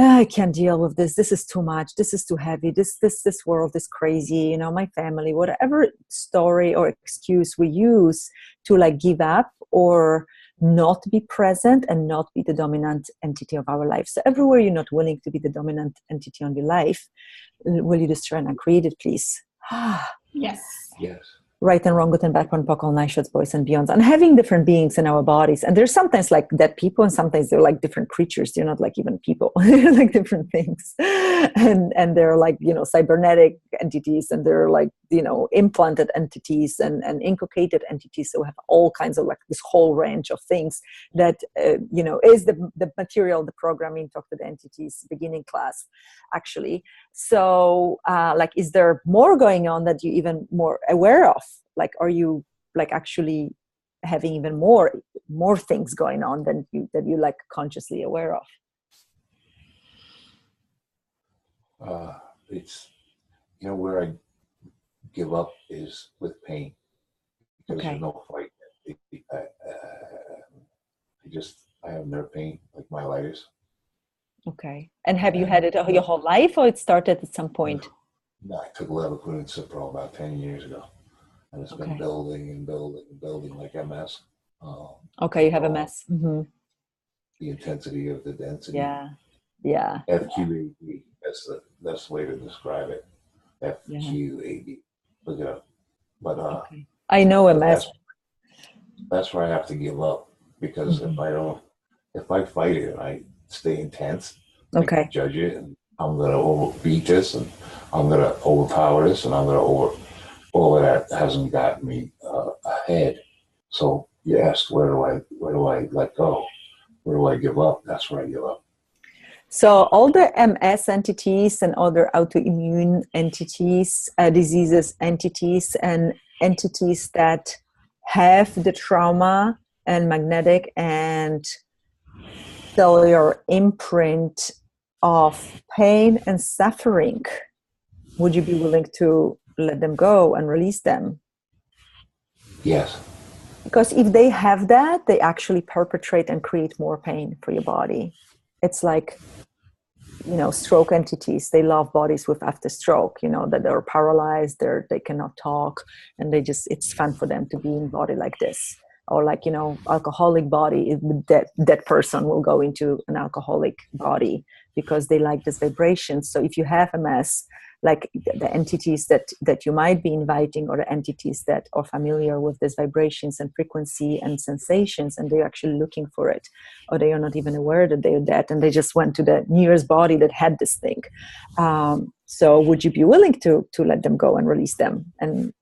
I can't deal with this. This is too much. This is too heavy. This world is crazy. You know, my family, whatever story or excuse we use to like give up or not be present and not be the dominant entity of our life. So everywhere you're not willing to be the dominant entity on your life, will you destroy and uncreate it, please? Yes. Yes. Right and wrong, good and bad, one pockle, nice shots, boys and beyonds, and having different beings in our bodies. And there's sometimes like dead people, and sometimes they're like different creatures. They're not like even people. They're like different things. And they're like, you know, cybernetic entities, and they're like, you know, implanted entities and inculcated entities. So we have all kinds of like this whole range of things that, you know, is the material, the programming, talk to the entities, beginning class, actually. So like, is there more going on that you even more aware of? Like, are you like actually having even more things going on than you like consciously aware of? It's, you know, where I give up is with pain, because Okay. there's no fight. I have nerve pain, like myelitis. Okay. And have you had it your whole life, or it started at some point? No, I took Levaquin and Cipro about 10 years ago, and it's been building and building and building like MS. Okay, you have a mess. Mm-hmm. The intensity of the density. Yeah. FQAD. That's the way to describe it. FQAD. Look it up. But I know MS. That's where I have to give up, because if I fight it and I stay intense, I can judge it, and I'm gonna overbeat this, and I'm gonna overpower this, and I'm gonna all of that hasn't gotten me ahead. So you asked, where do I let go? Where do I give up? That's where I give up. So all the MS entities and other autoimmune entities, diseases entities, and entities that have the trauma and magnetic and cellular imprint of pain and suffering, would you be willing to let them go and release them? Yes. Because if they have that, they actually perpetrate and create more pain for your body. It's like, you know, stroke entities, they love bodies with after stroke, you know, that they're paralyzed, they cannot talk, and it's fun for them to be in body like this. Or like, you know, alcoholic body, that person will go into an alcoholic body because they like this vibration. So if you have MS, like the entities that you might be inviting, or the entities that are familiar with these vibrations and frequency and sensations, and they're actually looking for it, or they are not even aware that they're dead, and they just went to the nearest body that had this thing. So would you be willing to let them go and release them and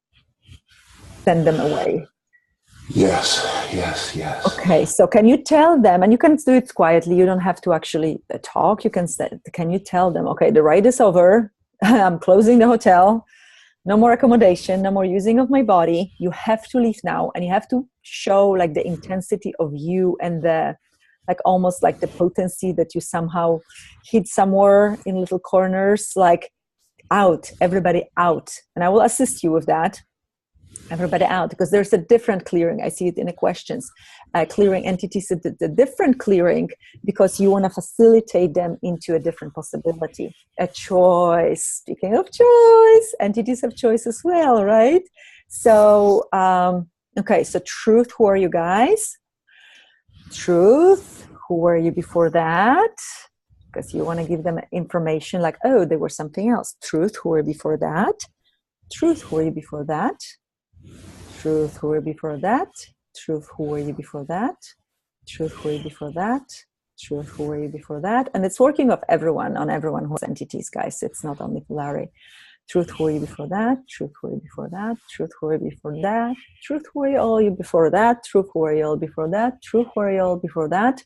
send them away? Yes. Okay, so can you tell them, and you can do it quietly, you don't have to actually talk, can you tell them, okay, the ride is over, I'm closing the hotel, no more accommodation, no more using of my body, you have to leave now, and you have to show like the intensity of you, and the like, almost like the potency that you somehow hid somewhere in little corners, like out, everybody out. And I will assist you with that. Everybody out, because there's a different clearing. I see it in the questions. Clearing entities, the different clearing, because you want to facilitate them into a different possibility, a choice. Speaking of choice, entities have choice as well, right? So, okay, so truth, who are you guys? Truth, who were you before that? Because you want to give them information like, oh, they were something else. Truth, who were before that? Truth, who were you before that? Truth, who were you before that? Truth, who were you before that? Truth, who were you before that? Truth, who were you before that? And it's working on everyone who's entities, guys. It's not only for Larry. Truth, who were you before that? Truth, who were you before that? Truth, who were you before that? Truth, who were you all you before that? Truth, who were you all before that? Truth, who were you all before that?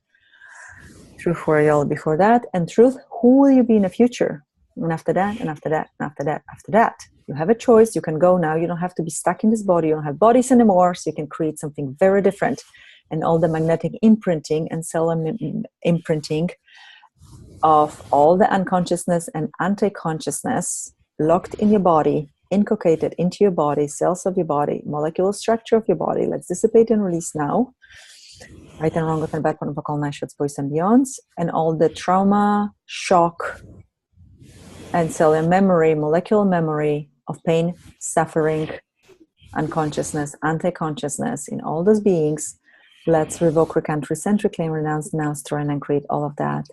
Truth, who were you all before that? And truth, who will you be in the future? And after that, and after that, and after that, after that. You have a choice. You can go now. You don't have to be stuck in this body. You don't have bodies anymore. So you can create something very different. And all the magnetic imprinting and cell imprinting of all the unconsciousness and anti-consciousness locked in your body, inculcated into your body, cells of your body, molecular structure of your body. Let's dissipate and release now. Right and wrong, good and bad, one of all night shots, boys and beyonds, and all the trauma, shock, and cellular memory, molecular memory of pain, suffering, unconsciousness, anti-consciousness in all those beings. Let's revoke, recant, resent, reclaim, renounce, denounce, destroy, and create all of that.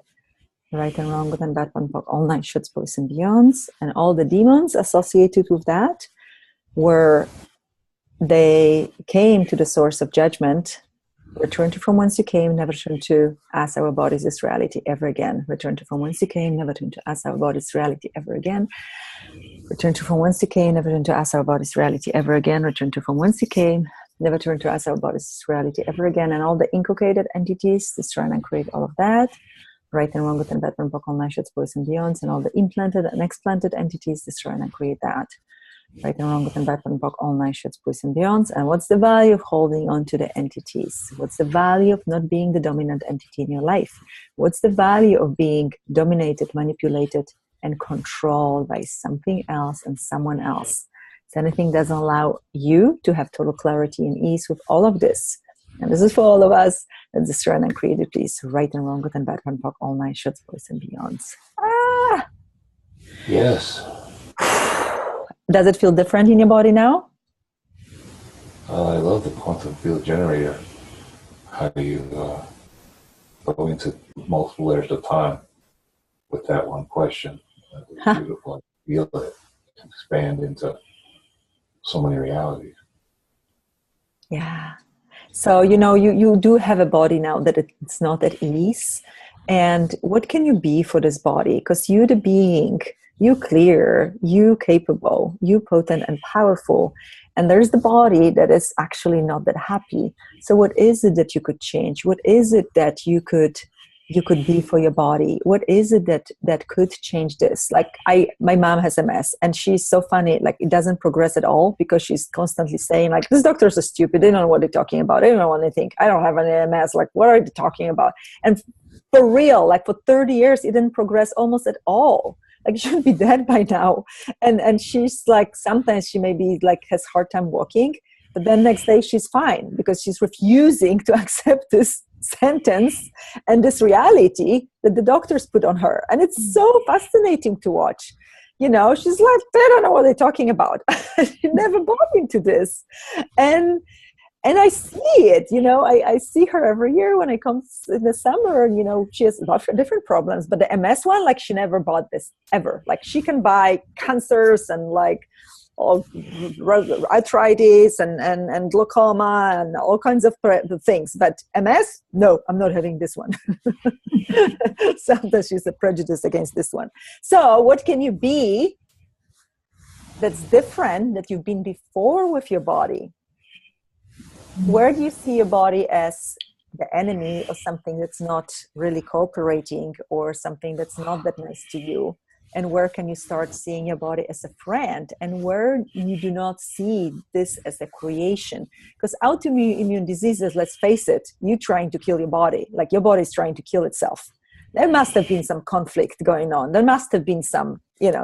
Right and wrong, good and bad, one, all night shots, boys and beyonds, and all the demons associated with that, where they came to the source of judgment. Return to from whence you came, never return to us, our bodies, this reality ever again. Return to from whence you came, never return to us, our bodies, reality ever again. Return to from whence you came, never return to us, our bodies, reality ever again. Return to from whence you came, never return to us, our bodies, reality ever again. And all the inculcated entities, destroy and create all of that. Right and wrong, good and bad, one, all night shots, boys and beyonds, and all the implanted and explanted entities, destroy and create that. Right and wrong, good and bad, one, all night shots, boys and beyonds. And what's the value of holding on to the entities? What's the value of not being the dominant entity in your life? What's the value of being dominated, manipulated, and controlled by something else and someone else? If anything doesn't allow you to have total clarity and ease with all of this, and this is for all of us, let's destroy and create it, please. Right and wrong, good and bad, one, all night shots, boys and beyonds. Ah! Yes. Does it feel different in your body now? I love the quantum field generator. How do you go into multiple layers of time with that one question? That was beautiful. I feel it expand into so many realities. Yeah. So, you do have a body now that it's not at ease. And what can you be for this body? Because you, the being, you clear, you capable, you potent and powerful. And there's the body that is actually not that happy. So what is it that you could change? What is it that you could be for your body? What is it that could change this? Like my mom has MS, and she's so funny. Like, it doesn't progress at all because she's constantly saying, like, these doctors are stupid. They don't know what they're talking about. They don't know what they think. I don't have an MS. Like, what are they talking about? And for real, like for 30 years, it didn't progress almost at all. Like, she should be dead by now. And she's like, sometimes she maybe like has hard time walking, but then next day she's fine because she's refusing to accept this sentence and this reality that the doctors put on her. And it's so fascinating to watch. She's like, they don't know what they're talking about. She never bought into this. And I see it, I see her every year when it comes in the summer, she has lots of different problems, but the MS one, like, she never bought this ever. Like, she can buy cancers and like all arthritis and glaucoma and all kinds of things, but MS, no, I'm not having this one. Sometimes she's a prejudice against this one. So what can you be that's different that you've been before with your body? Where do you see your body as the enemy or something that's not really cooperating or something that's not that nice to you? And where can you start seeing your body as a friend? And where you do not see this as a creation? Because autoimmune diseases, let's face it, you trying to kill your body. Like, your body is trying to kill itself. There must have been some conflict going on. There must have been some,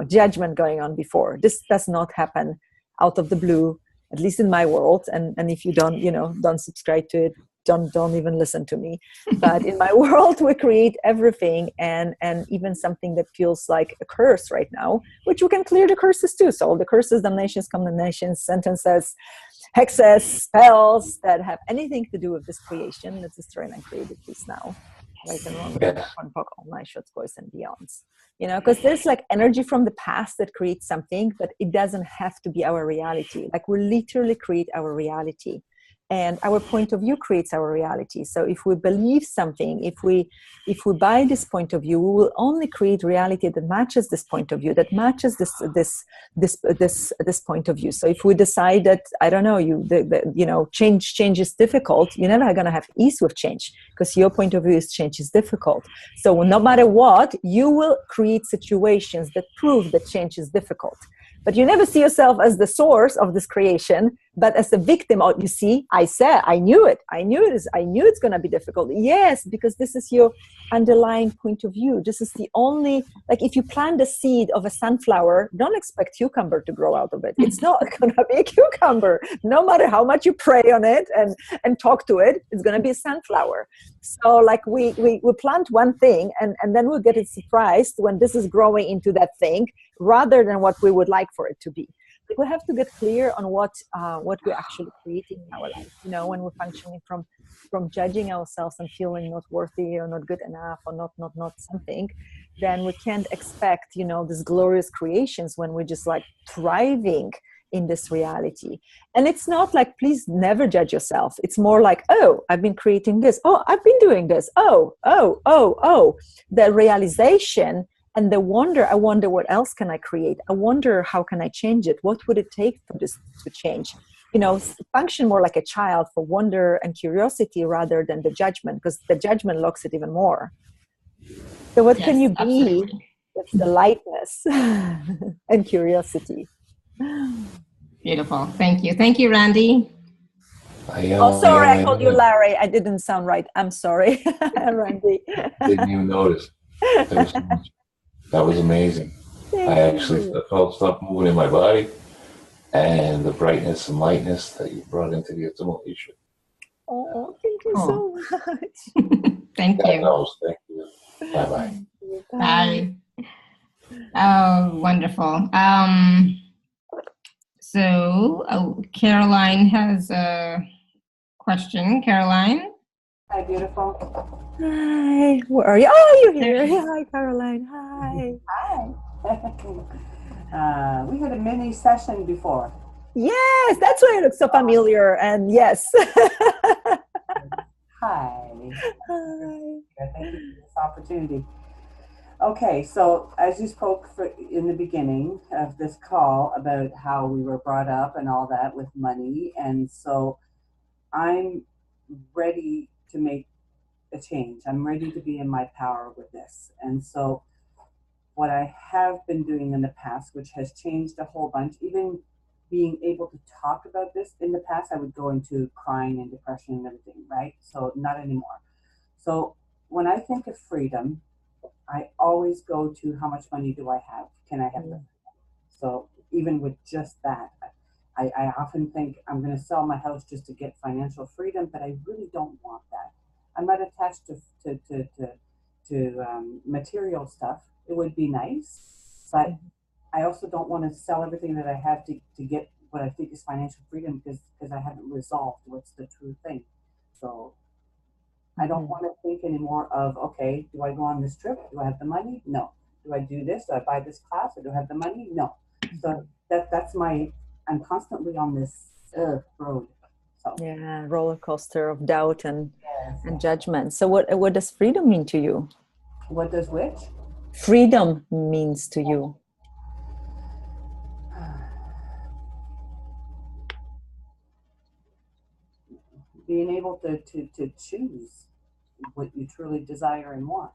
judgment going on before. This does not happen out of the blue, at least in my world. And if you don't subscribe to it, don't even listen to me. But in my world, we create everything, and even something that feels like a curse right now, which we can clear the curses too. So all the curses, damnations, condemnations, sentences, hexes, spells that have anything to do with this creation, let's destroy and create it please now. Right and wrong, all night shots, boys and beyonds. Because there's like energy from the past that creates something, but it doesn't have to be our reality. Like, we literally create our reality. And our point of view creates our reality. So if we believe something, if we buy this point of view, we will only create reality that matches this point of view, that matches this point of view. So if we decide that, I don't know, change is difficult, you're never going to have ease with change, because your point of view is change is difficult. So no matter what, you will create situations that prove that change is difficult. But you never see yourself as the source of this creation, but as a victim. Oh, you see, I knew it's going to be difficult. Yes, because this is your underlying point of view. This is the only, like if you plant the seed of a sunflower, don't expect cucumber to grow out of it. It's not going to be a cucumber. No matter how much you pray on it and talk to it, it's going to be a sunflower. So like we plant one thing and then we'll get surprised when this is growing into that thing, rather than what we would like for it to be. Like we have to get clear on what we're actually creating in our life. You know, when we're functioning from judging ourselves and feeling not worthy or not good enough or not something, then we can't expect, these glorious creations when we're just like thriving in this reality. And it's not like, please never judge yourself. It's more like, oh, I've been creating this. Oh, I've been doing this. Oh. The realization and the wonder, I wonder what else can I create? I wonder how can I change it? What would it take for this to change? Function more like a child for wonder and curiosity rather than the judgment, because the judgment locks it even more. So what can you be? Absolutely. That's the lightness and curiosity. Beautiful. Thank you. Thank you, Randy. Sorry, I called you Larry. I didn't sound right. I'm sorry, Randy. Didn't even notice. That was amazing. I actually felt stuff moving in my body, and the brightness and lightness that you brought into the assimilation. Oh, thank you so much. Thank you. Thank you. Bye-bye. Bye. Oh, wonderful. Caroline has a question. Caroline? Hi, beautiful. Hi. Where are you? Oh, you're here. Hi, Caroline. Hi. Hi. We had a mini session before. Yes, that's why it looks so familiar. And yes. Hi. Hi. Thank you for this opportunity. Okay, so as you spoke in the beginning of this call about how we were brought up and all that with money, and so I'm ready to make a change. I'm ready to be in my power with this. And so what I have been doing in the past, which has changed a whole bunch, even being able to talk about this in the past, I would go into crying and depression and everything, right? So not anymore. So when I think of freedom, I always go to how much money do I have? Can I have that? So even with just that, I often think I'm going to sell my house just to get financial freedom, but I really don't want that. I'm not attached to material stuff. It would be nice, but I also don't want to sell everything that I have to get what I think is financial freedom because I haven't resolved what's the true thing. So I don't want to think anymore of, okay, do I go on this trip? Do I have the money? No. Do I do this? Do I buy this class? Or do I have the money? No. So that's I'm constantly on this road. So. Yeah, roller coaster of doubt and judgment. So what does freedom mean to you? What does which? Freedom means to you. Being able to choose what you truly desire and want.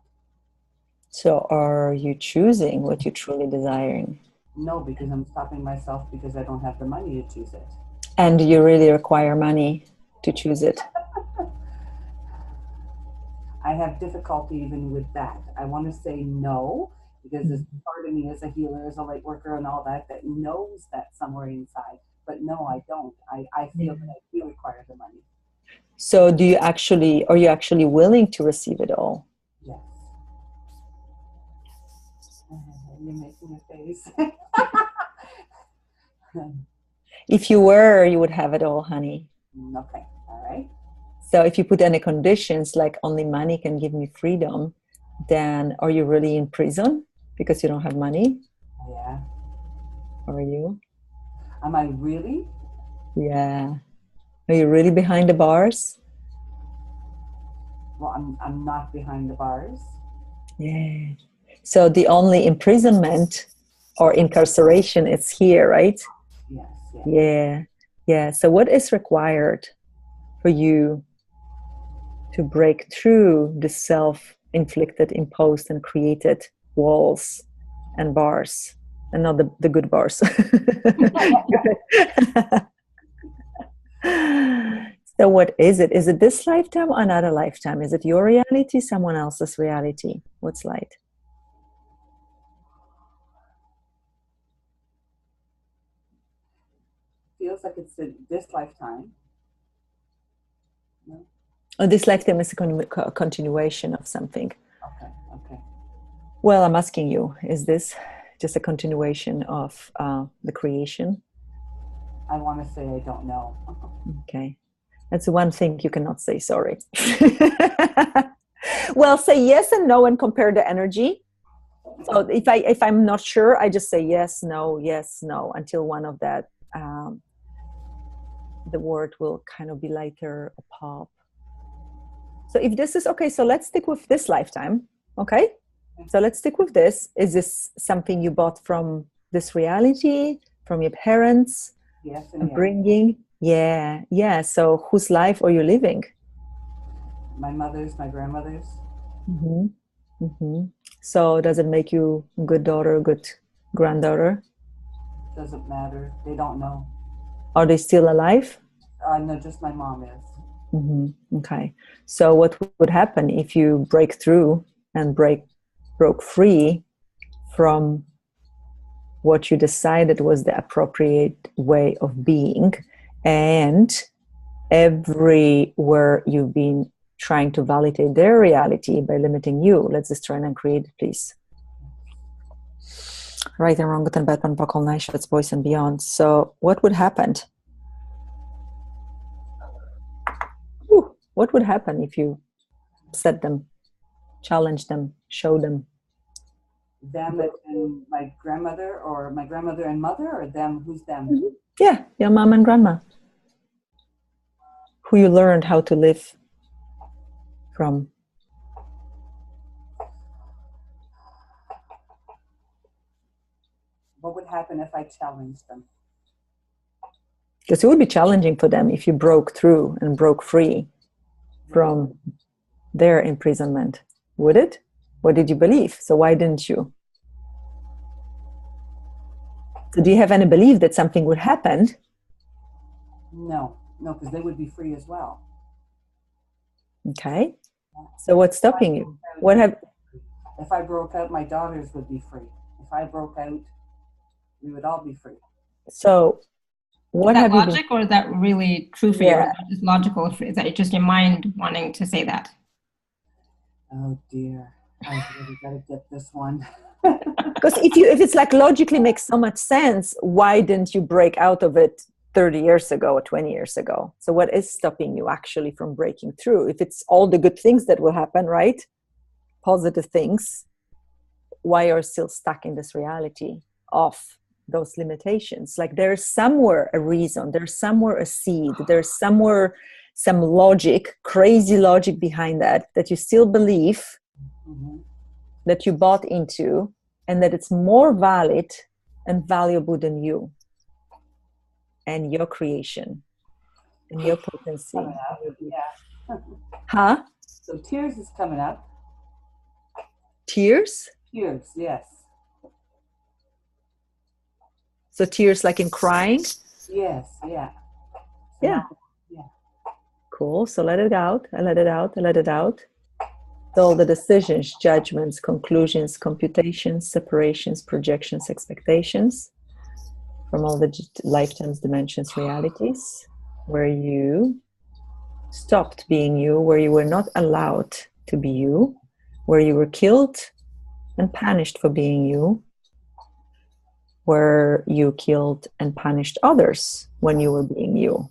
So are you choosing what you truly desiring? No, because I'm stopping myself because I don't have the money to choose it. And you really require money to choose it. I have difficulty even with that. I want to say no, because there's part of me as a healer, as a light worker and all that knows that somewhere inside. But no, I don't. I feel that I do require the money. So are you actually willing to receive it all? Yes. You're making a face. If you were, you would have it all, honey. Okay, all right. So if you put any conditions like only money can give me freedom, then are you really in prison because you don't have money? Yeah. Are you? Am I really? Yeah. Are you really behind the bars? Well, I'm not behind the bars. Yeah. So the only imprisonment or incarceration is here, right? Yes, yes. Yeah. Yeah. So what is required for you to break through the self-inflicted, imposed, and created walls and bars, and not the good bars? So what is it? Is it this lifetime or another lifetime? Is it your reality, someone else's reality? What's light? Feels like it's this lifetime. No? Oh, this lifetime is a continuation of something. Okay, okay. Well, I'm asking you, is this just a continuation of the creation? I want to say I don't know. Okay. That's the one thing you cannot say, sorry. Well, say yes and no and compare the energy. So if I'm not sure, I just say yes, no, until one of that, the word will kind of be lighter, a pop. So if this is, okay, so let's stick with this lifetime, okay? So let's stick with this. Is this something you bought from this reality, from your parents? Yes, and upbringing? Yeah, yeah. So whose life are you living? My mother's, my grandmother's. Mm-hmm. Mm-hmm. So does it make you a good daughter, good granddaughter? Doesn't matter. They don't know. Are they still alive? No, just my mom is. Mm-hmm. Okay. So what would happen if you break through and broke free from what you decided was the appropriate way of being, and everywhere you've been trying to validate their reality by limiting you? Let's just try and create it, please. Right and wrong, good and bad, buckle, nice shots, boys and beyond. So what would happen? What would happen if you upset them, challenge them, show them? Them and my grandmother, or my grandmother and mother, or them? Who's them? Mm-hmm. Yeah, your mom and grandma, who you learned how to live from. What would happen if I challenged them? Because it would be challenging for them if you broke through and broke free from their imprisonment. Would it? What did you believe? So why didn't you? So do you have any belief that something would happen? No, because they would be free as well. Okay. So what's stopping you? If I broke out, my daughters would be free. If I broke out, we would all be free. So what is that have logic, you been... or is that really true for you? Or is that just logical? Is that just your mind wanting to say that? Oh dear, I really gotta get this one. Because if it's like logically makes so much sense, why didn't you break out of it 30 years ago or 20 years ago? So what is stopping you actually from breaking through? If it's all the good things that will happen, right? Positive things, why are you still stuck in this reality of those limitations? Like there's somewhere a reason, there's somewhere a seed, there's somewhere some logic, crazy logic behind that you still believe, that you bought into, and that it's more valid and valuable than you and your creation and your potency. Yeah. Huh? So tears is coming up. Tears? Tears, yes. So tears like in crying? Yes, yeah. So Yeah. Cool. So let it out, let it out, let it out. So all the decisions, judgments, conclusions, computations, separations, projections, expectations from all the lifetimes, dimensions, realities, where you stopped being you, where you were not allowed to be you, where you were killed and punished for being you, where you killed and punished others when you were being you,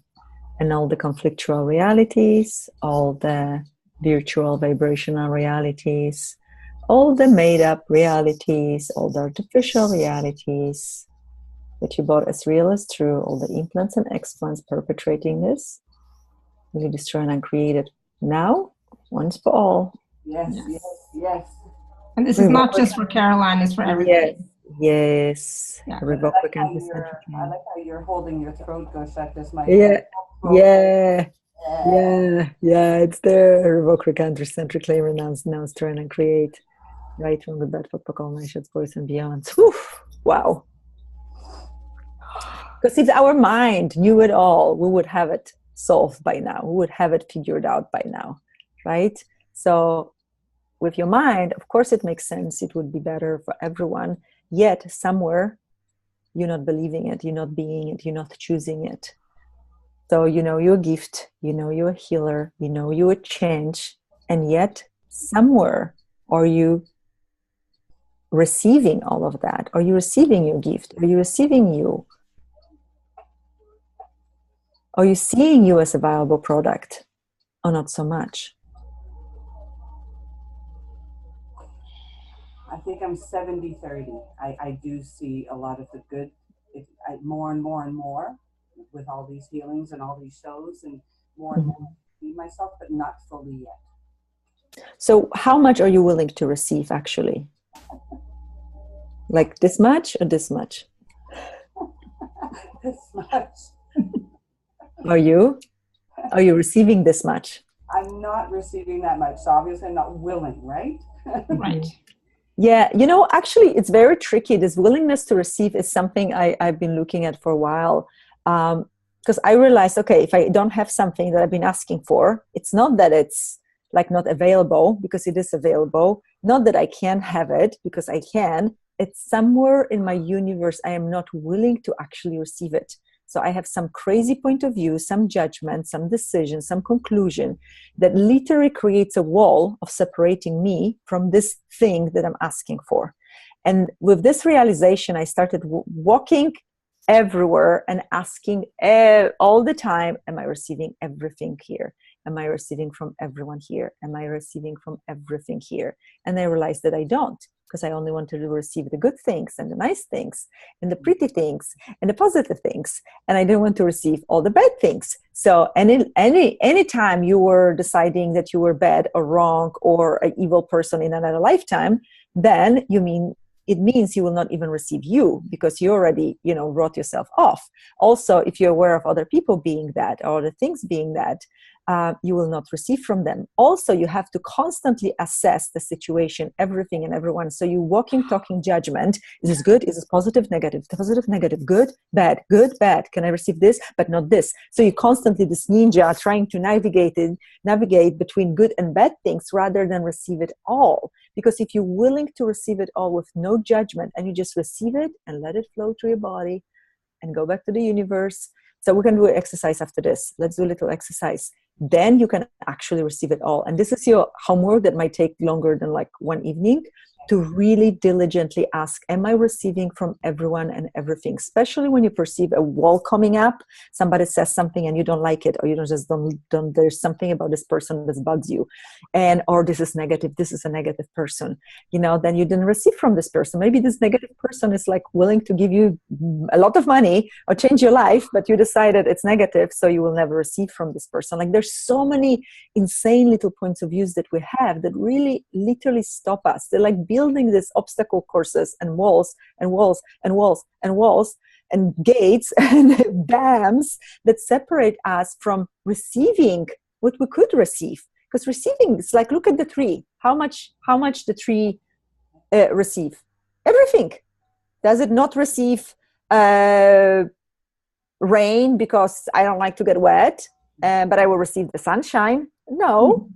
and all the conflictual realities, all the virtual vibrational realities, all the made-up realities, all the artificial realities that you bought as real as true, all the implants and explants perpetrating this, Really destroy and uncreate it. Now, once for all. Yes, Yes. yes, yes. And this is not just for Caroline, it's for everybody. Yes. Yeah. Revoke I the like how anti-centric I claim. like how you're holding your throat, Gosia, because my Yeah. throat- It's there. Revoke recount-centric claim, renounce, try and create. Right from the bed for all nations, boys and beyond. Whew. Wow. Because if our mind knew it all, we would have it solved by now. We would have it figured out by now, right? So with your mind, of course it makes sense. It would be better for everyone. Yet somewhere you're not believing it, you're not being it, you're not choosing it. So you know you're a gift, you know you're a healer, you know you're a change, and yet somewhere are you receiving all of that? Are you receiving your gift? Are you receiving you? Are you seeing you as a valuable product or not so much? I think I'm 70-30. I do see a lot of the good, more and more and more with all these healings and all these shows, and more and more see myself, but not fully yet. So how much are you willing to receive actually? Like this much or this much? This much. Are you receiving this much? I'm not receiving that much, so obviously I'm not willing, right? Right. Yeah, actually it's very tricky. This willingness to receive is something I've been looking at for a while. Because I realized, okay, if I don't have something that I've been asking for, it's not that it's like not available, because it is available. Not that I can't have it, because I can. It's somewhere in my universe I am not willing to actually receive it. So I have some crazy point of view, some judgment, some decision, some conclusion that literally creates a wall of separating me from this thing that I'm asking for. And with this realization, I started walking everywhere and asking all the time, am I receiving everything here? Am I receiving from everyone here? Am I receiving from everything here? And I realized that I don't, because I only wanted to receive the good things and the nice things and the pretty things and the positive things. And I didn't want to receive all the bad things. So any time you were deciding that you were bad or wrong or an evil person in another lifetime, then it means you will not even receive you, because you already, wrote yourself off. Also, if you're aware of other people being that or other things being that, you will not receive from them. Also, you have to constantly assess the situation, everything and everyone. So you walking, talking judgment. Is this good? Is this positive, negative? Positive, negative, good, bad, good, bad. Can I receive this, but not this? So you constantly, this ninja, trying to navigate between good and bad things rather than receive it all. Because if you're willing to receive it all with no judgment, and you just receive it and let it flow through your body and go back to the universe. So we can do an exercise after this. Let's do a little exercise. Then you can actually receive it all. And this is your homework that might take longer than like one evening, to really diligently ask, am I receiving from everyone and everything? Especially when you perceive a wall coming up, somebody says something and you don't like it, or you don't there's something about this person that bugs you, or this is negative, this is a negative person, then you didn't receive from this person. Maybe this negative person is like willing to give you a lot of money or change your life, but you decided it's negative, so you will never receive from this person. Like, there's so many insane little points of views that we have that really literally stop us. They're like building these obstacle courses and walls and walls and walls and walls and gates and dams that separate us from receiving what we could receive. Because receiving, it's like, look at the tree. How much the tree receive? Everything. Does it not receive rain because I don't like to get wet, but I will receive the sunshine? No.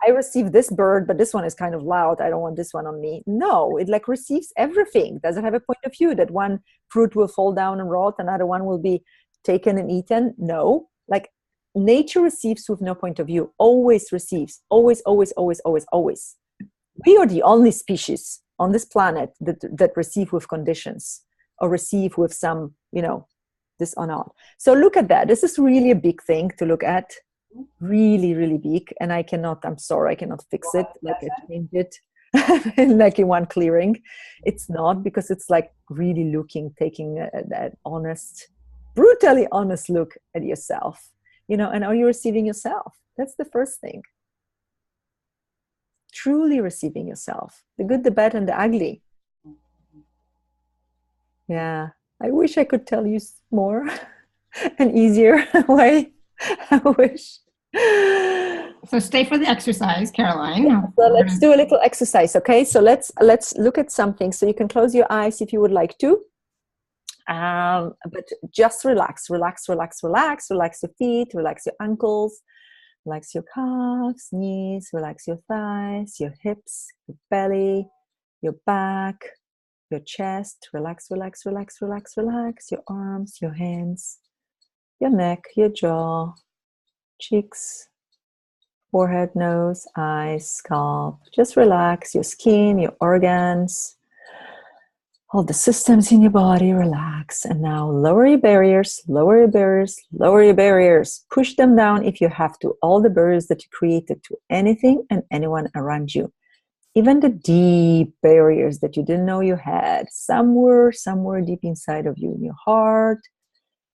I receive this bird, but this one is kind of loud. I don't want this one on me. No, it like receives everything. Does it have a point of view that one fruit will fall down and rot, another one will be taken and eaten? No. Like, nature receives with no point of view. Always receives. Always, always, always, always, always. We are the only species on this planet that receive with conditions, or receive with some, this or not. So look at that. This is really a big thing to look at. Really, really big. And I'm sorry, I cannot fix it. Like, I change it like in one clearing. It's not, because it's like really taking that honest, brutally honest look at yourself. and are you receiving yourself? That's the first thing. Truly receiving yourself, the good, the bad, and the ugly. Yeah, I wish I could tell you more an easier way. I wish. So stay for the exercise, Caroline. Yeah, so let's do a little exercise, okay? So let's look at something. So you can close your eyes if you would like to. But just relax, relax, relax, relax. Relax your feet, relax your ankles, relax your calves, knees, relax your thighs, your hips, your belly, your back, your chest. Relax, relax, relax, relax, relax. Your arms, your hands, your neck, your jaw, cheeks, forehead, nose, eyes, scalp. Just relax your skin, your organs, all the systems in your body. Relax. And now lower your barriers, lower your barriers, lower your barriers. Push them down if you have to. All the barriers that you created to anything and anyone around you. Even the deep barriers that you didn't know you had. Somewhere deep inside of you, in your heart,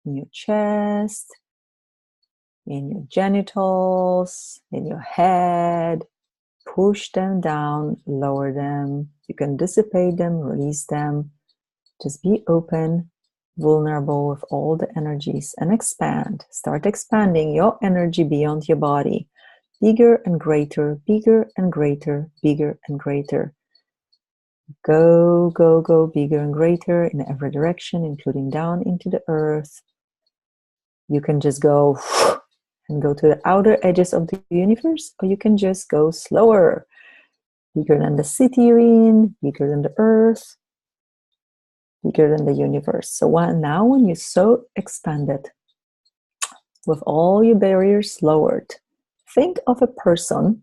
in your chest, in your genitals, in your head. Push them down, lower them. You can dissipate them, release them. Just be open, vulnerable with all the energies, and expand. Start expanding your energy beyond your body. Bigger and greater, bigger and greater, bigger and greater. Go, go, go, bigger and greater in every direction, including down into the earth. You can just go and go to the outer edges of the universe, or you can just go slower, bigger than the city you're in, bigger than the earth, bigger than the universe. So now when you're so expanded, with all your barriers lowered, think of a person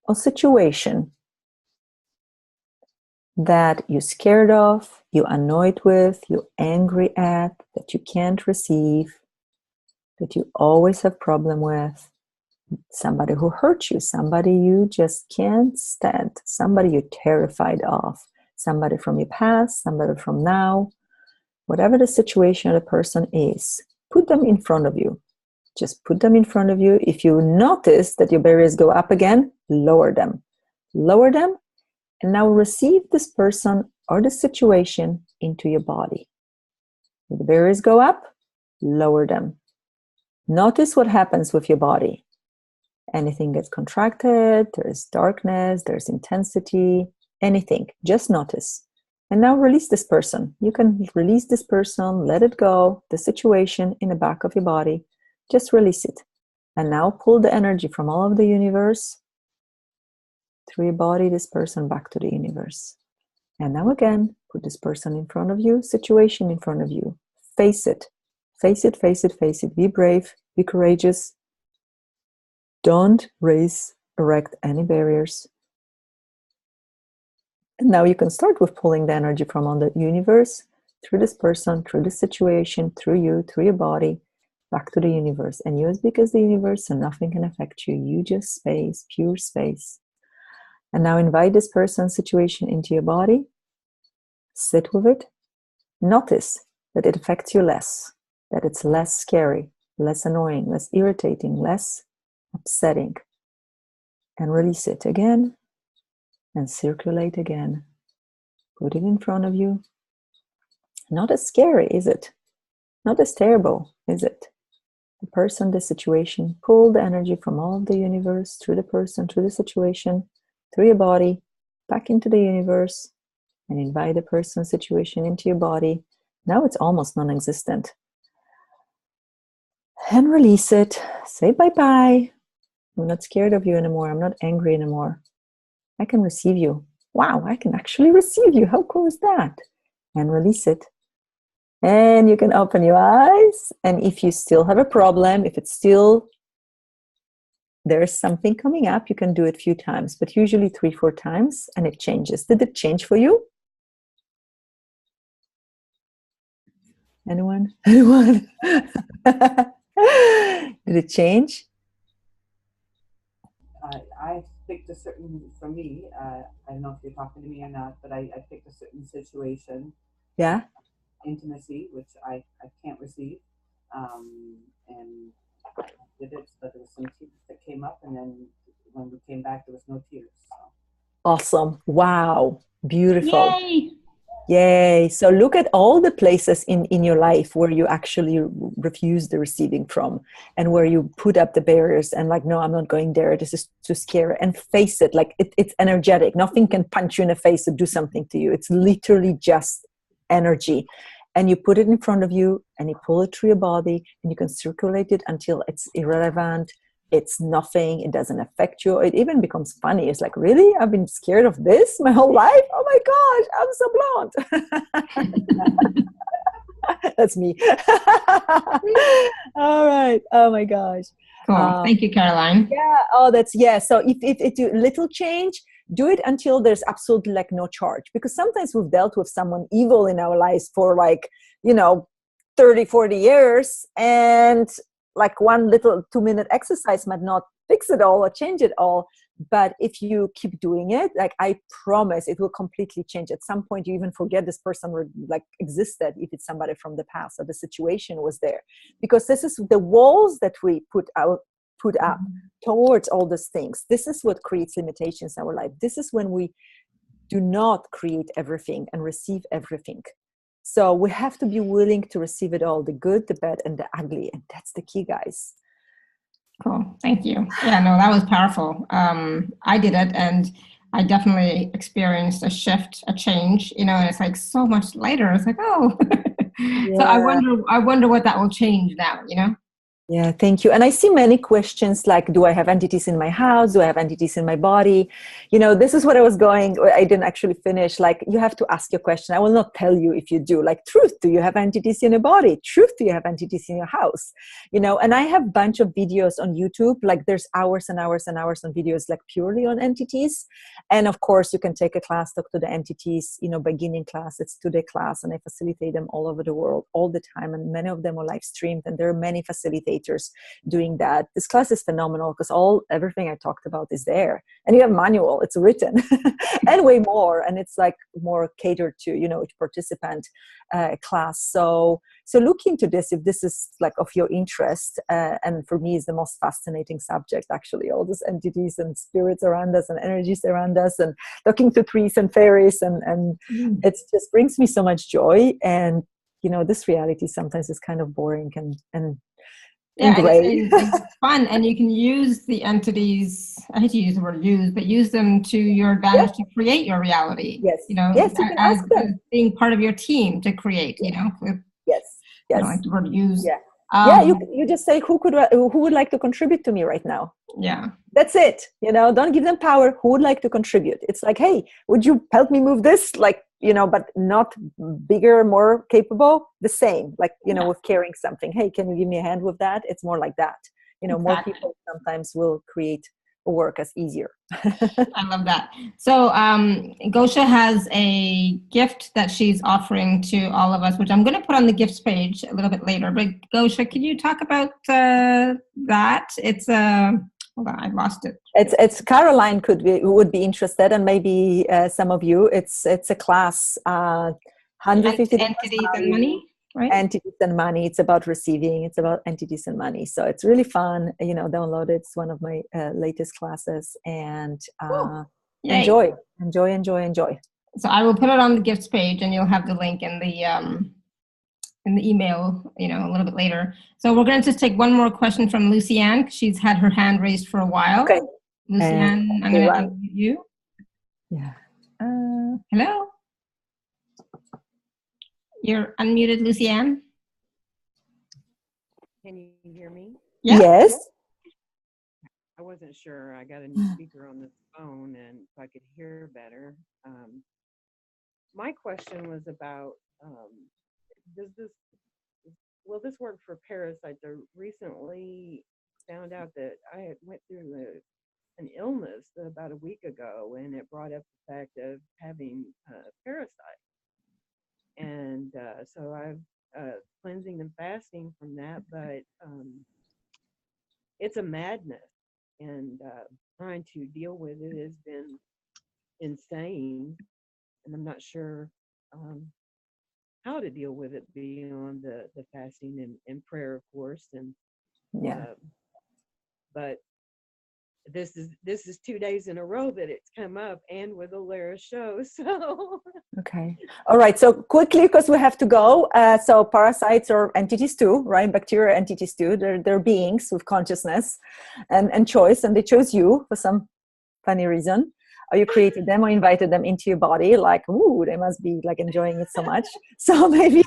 or situation that you're scared of, you're annoyed with, you're angry at, that you can't receive, that you always have problem with. Somebody who hurt you, somebody you just can't stand, somebody you're terrified of, somebody from your past, somebody from now. Whatever the situation or the person is, put them in front of you. Just put them in front of you. If you notice that your barriers go up again, lower them. Lower them, and now receive this person or the situation into your body. If the barriers go up, lower them. Notice what happens with your body. Anything gets contracted, there's darkness, there's intensity, anything. Just notice. And now release this person. You can release this person, let it go, the situation in the back of your body. Just release it. And now pull the energy from all of the universe through your body, this person back to the universe. And now again, put this person in front of you, situation in front of you. Face it. Face it, face it, face it. Be brave, be courageous. Don't erect any barriers. And now you can start with pulling the energy from all the universe through this person, through the situation, through you, through your body, back to the universe. And you're as big as the universe, so nothing can affect you. You just space, pure space. And now invite this person's situation into your body. Sit with it. Notice that it affects you less, that it's less scary, less annoying, less irritating, less upsetting. And release it again and circulate again. Put it in front of you. Not as scary, is it? Not as terrible, is it? The person, the situation, pull the energy from all of the universe through the person, through the situation, through your body, back into the universe, and invite the person, situation into your body. Now it's almost non-existent. And release it. Say bye-bye. I'm not scared of you anymore. I'm not angry anymore. I can receive you. Wow, I can actually receive you. How cool is that? And release it. And you can open your eyes. And if you still have a problem, if it's still, there's something coming up, you can do it a few times, but usually 3-4 times, and it changes. Did it change for you? Anyone? Anyone? Did it change? I picked a certain, for me, I don't know if you're talking to me or not, but I picked a certain situation. Yeah. Intimacy, which I can't receive. And did it, but there was some tears that came up, and then when we came back, there was no tears. So. Awesome. Wow. Beautiful. Yay! Yay. So look at all the places in your life where you actually refuse the receiving from, and where you put up the barriers and like, no, I'm not going there. This is too scary. And face it. Like it's energetic. Nothing can punch you in the face or do something to you. It's literally just energy. And you put it in front of you and you pull it through your body and you can circulate it until it's irrelevant. It's nothing. It doesn't affect you. It even becomes funny. It's like, really? I've been scared of this my whole life? Oh my gosh, I'm so blonde. That's me. All right. Oh my gosh. Cool. Thank you, Caroline. Yeah. Oh, that's, yeah. So if you little change, do it until there's absolutely like no charge. Because sometimes we've dealt with someone evil in our lives for like, 30, 40 years. And like one little 2-minute exercise might not fix it all or change it all. But if you keep doing it, like I promise it will completely change. At some point you even forget this person like existed if it's somebody from the past or the situation was there. Because this is the walls that we put up towards all these things. This is what creates limitations in our life. This is when we do not create everything and receive everything. So we have to be willing to receive it all, the good, the bad, and the ugly. And that's the key, guys. Cool. Thank you. Yeah, no, that was powerful. I did it, and I definitely experienced a shift, a change, and it's like so much lighter. It's like, oh, Yeah. So I wonder what that will change now, Yeah, thank you. And I see many questions like, do I have entities in my house? Do I have entities in my body? This is what I didn't actually finish. Like, you have to ask your question. I will not tell you if you do. Like, truth, do you have entities in your body? Truth, do you have entities in your house? And I have a bunch of videos on YouTube. Like, there's hours and hours and hours on videos like purely on entities. And of course, you can take a class, talk to the entities, beginning class. It's 2-day class, and I facilitate them all over the world all the time. And many of them are live streamed, and there are many facilitators doing that. This class is phenomenal because everything I talked about is there, and you have manual, it's written and way more, and it's like more catered to each participant class. So look into this if this is like of your interest, and for me is the most fascinating subject, actually, all these entities and spirits around us and energies around us, and talking to trees and fairies, and it just brings me so much joy. And this reality sometimes is kind of boring and yeah, it's fun, and you can use the entities. I hate to use the word "use," but use them to your advantage to create your reality. Yes, yes, you can ask them. As being part of your team to create. Yes, I don't like the word "use." Yeah, yeah. You just say who would like to contribute to me right now. Yeah, that's it. Don't give them power. Who would like to contribute? It's like, hey, would you help me move this? Like, but not bigger, more capable. The same, like, with carrying something. Hey, can you give me a hand with that? It's more like that. Exactly. More people sometimes will create work as easier. I love that. So Gosia has a gift that she's offering to all of us, which I'm going to put on the gifts page a little bit later. But Gosia, can you talk about that? It's hold on, I lost it. It's Caroline would be interested, and maybe some of you. It's a class, 150 entities and money. Right? Entities and money. It's about receiving. It's about entities and money. So it's really fun. Download it. It's one of my latest classes, and enjoy. So I will put it on the gifts page, and you'll have the link in the email, a little bit later. So we're going to just take one more question from Lucianne. She's had her hand raised for a while. Okay. Lucianne, I'm going to unmute you. Yeah. Hello. You're unmuted, Lucianne. Can you hear me? Yeah. Yes. I wasn't sure. I got a new speaker on this phone, and so I could hear better. My question was about, will this work for parasites? I recently found out that I had went through an illness about a week ago, and it brought up the fact of having parasites. And so I've cleansing and fasting from that, but it's a madness, and trying to deal with it has been insane, and I'm not sure how to deal with it beyond the fasting and prayer, of course, and Yeah. But this is 2 days in a row that it's come up, and with Alara's show. So Okay. All right. So quickly, because we have to go. So parasites are entities too, right? Bacteria are entities too. They're beings with consciousness and choice, and they chose you for some funny reason. Or you created them or invited them into your body. Like, ooh, they must be like enjoying it so much. So maybe.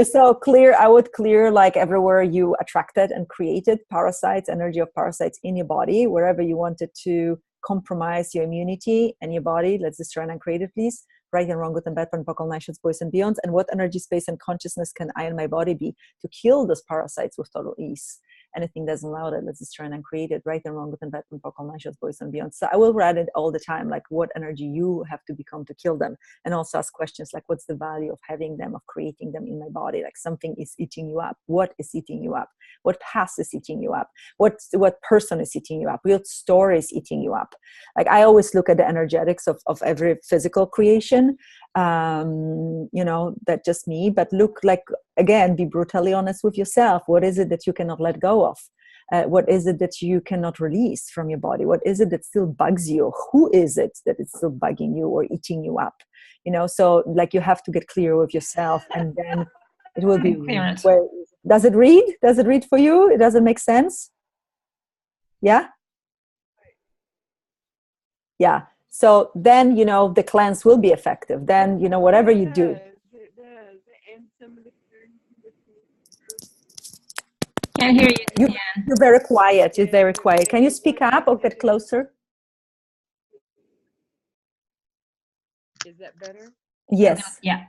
So clear, I would clear like everywhere you attracted and created parasites, energy of parasites in your body, wherever you wanted to compromise your immunity and your body. Let's destroy and uncreate it, please. Right and wrong, good and bad, all nations, boys and beyonds. And what energy, space, and consciousness can I and my body be to kill those parasites with total ease? Anything doesn't allow that, let's destroy and uncreate it. Right and wrong, good and bad, all nations, boys and beyond. So I will write it all the time, like what energy you have to become to kill them. And also ask questions like, what's the value of having them, of creating them in my body? Like something is eating you up. What is eating you up? What past is eating you up? What person is eating you up? What story is eating you up? Like I always look at the energetics of every physical creation. That just me, but look, like, again, be brutally honest with yourself. What is it that you cannot let go of? What is it that you cannot release from your body? What is it that still bugs you? Who is it that is still bugging you or eating you up? So like you have to get clear with yourself, and then it will be clear. Does it read? Does it read for you? It doesn't make sense? Yeah? Yeah. So then, the cleanse will be effective. Then, whatever you do. It does. And some of the Can't hear you. You're very quiet. You're very quiet. Can you speak up or get closer? Is that better? Yes. Yeah.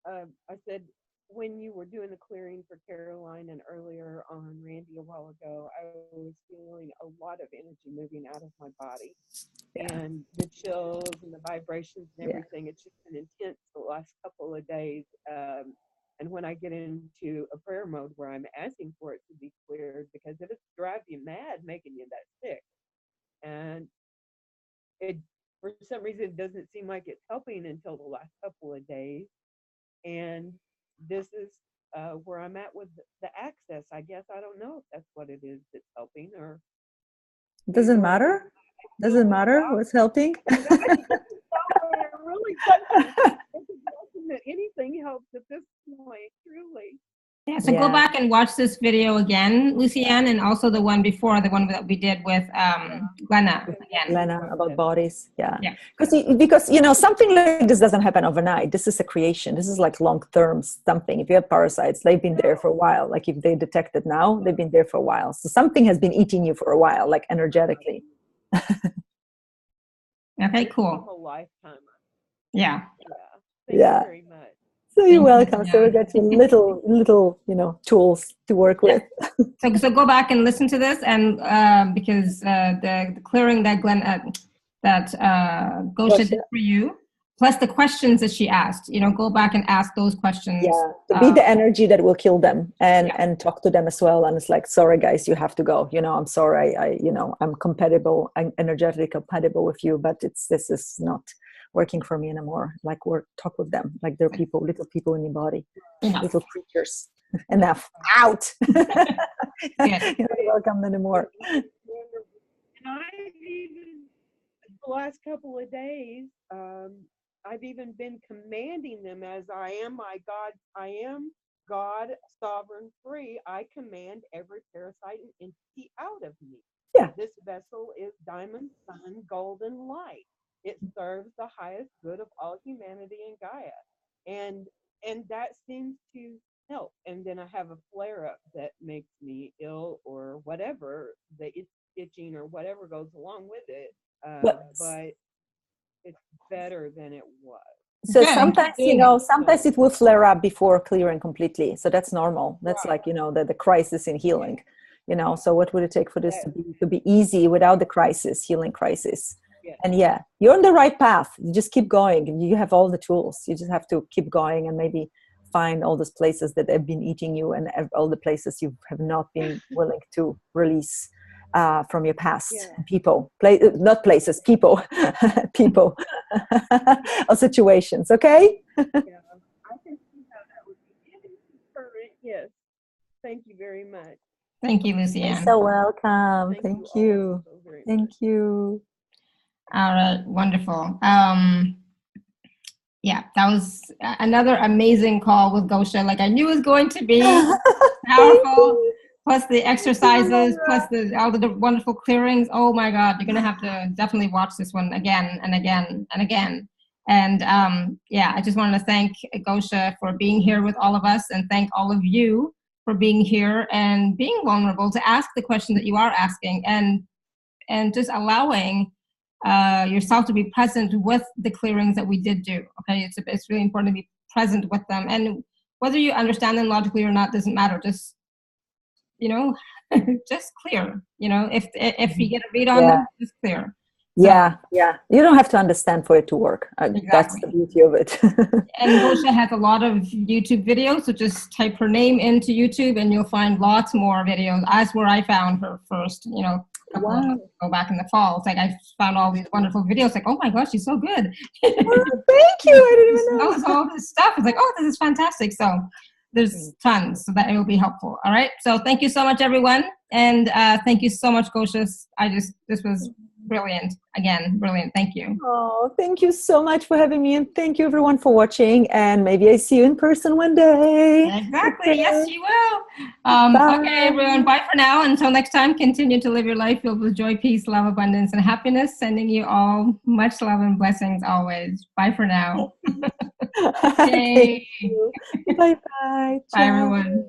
I said, when you were doing the clearing for Caroline and earlier on Randy a while ago, I was feeling a lot of energy moving out of my body. Yeah. And the chills and the vibrations and everything. It's just been intense the last couple of days. And when I get into a prayer mode where I'm asking for it to be cleared, because if it drives you mad making you that sick, and it, for some reason, it doesn't seem like it's helping until the last couple of days. And this is where I'm at with the access. I guess I don't know if that's what it is that's helping, or doesn't matter. Doesn't matter what's helping. It really doesn't. That anything helps at this point, truly. Yeah, so go back and watch this video again, Lucianne, and also the one before, the one that we did with Glenna. Glenna about bodies. Yeah. Because something like this doesn't happen overnight. This is a creation. This is like long-term something. If you have parasites, they've been there for a while. Like if they detect it now, they've been there for a while. So something has been eating you for a while, like energetically. Okay, cool. A lifetime. Yeah. Thank you very much. So you're welcome. So we got you little, tools to work with. So go back and listen to this, and because the clearing that Gosia did for you, plus the questions that she asked, go back and ask those questions. Yeah, to be the energy that will kill them, and talk to them as well. And it's like, sorry guys, you have to go. I'm sorry. I'm compatible, I'm energetically compatible with you, but this is not working for me anymore. Like, talk with them like they're people, little people in your body, little creatures. Enough. Out. You're not welcome anymore. And I've even, the last couple of days, I've even been commanding them as I am my God. I am God, sovereign, free. I command every parasite and entity out of me. Yeah. This vessel is diamond, sun, golden light. It serves the highest good of all humanity and Gaia. And that seems to help. And then I have a flare-up that makes me ill or whatever, the itching or whatever goes along with it. But it's better than it was. So sometimes, sometimes it will flare up before clearing completely. So that's normal. That's like, the crisis in healing, so what would it take for this to be easy without the crisis, healing crisis? And you're on the right path. You just keep going. You have all the tools. You just have to keep going and maybe find all those places that have been eating you and all the places you have not been willing to release from your past. People, not places, people, people, or situations. Okay. I can see how that would be Yes. Thank you very much. Thank you, You're Lucianne. so welcome. Thank Thank you you. all so very Thank much. you. All right, wonderful. Yeah, that was another amazing call with Gosia. Like I knew it was going to be powerful. Plus the exercises, plus all the wonderful clearings. Oh my God, you're gonna have to definitely watch this one again and again and again. And yeah, I just wanted to thank Gosia for being here with all of us, and thank all of you for being here and being vulnerable to ask the question that you are asking, and just allowing yourself to be present with the clearings that we did do. Okay, it's really important to be present with them, and whether you understand them logically or not doesn't matter. Just just clear. If you get a read on them, just clear. Yeah. You don't have to understand for it to work. That's the beauty of it. And Gosia has a lot of YouTube videos, so just type her name into YouTube and you'll find lots more videos. That's where I found her first, couple of months ago back in the fall. It's like I found all these wonderful videos, like, oh my gosh, she's so good. Oh, thank you. I didn't even know. Knows all this stuff. It's like, oh, this is fantastic. So there's tons, so that it will be helpful. All right. So thank you so much, everyone. And thank you so much, Gosia. This was brilliant. Again, brilliant. Thank you. Oh, thank you so much for having me, and thank you everyone for watching, and maybe I see you in person one day. Exactly. Okay. Yes, you will. Bye. Okay, everyone. Bye for now. Until next time, continue to live your life filled with joy, peace, love, abundance, and happiness. Sending you all much love and blessings always. Bye for now. Thank you. Bye-bye. Bye, everyone.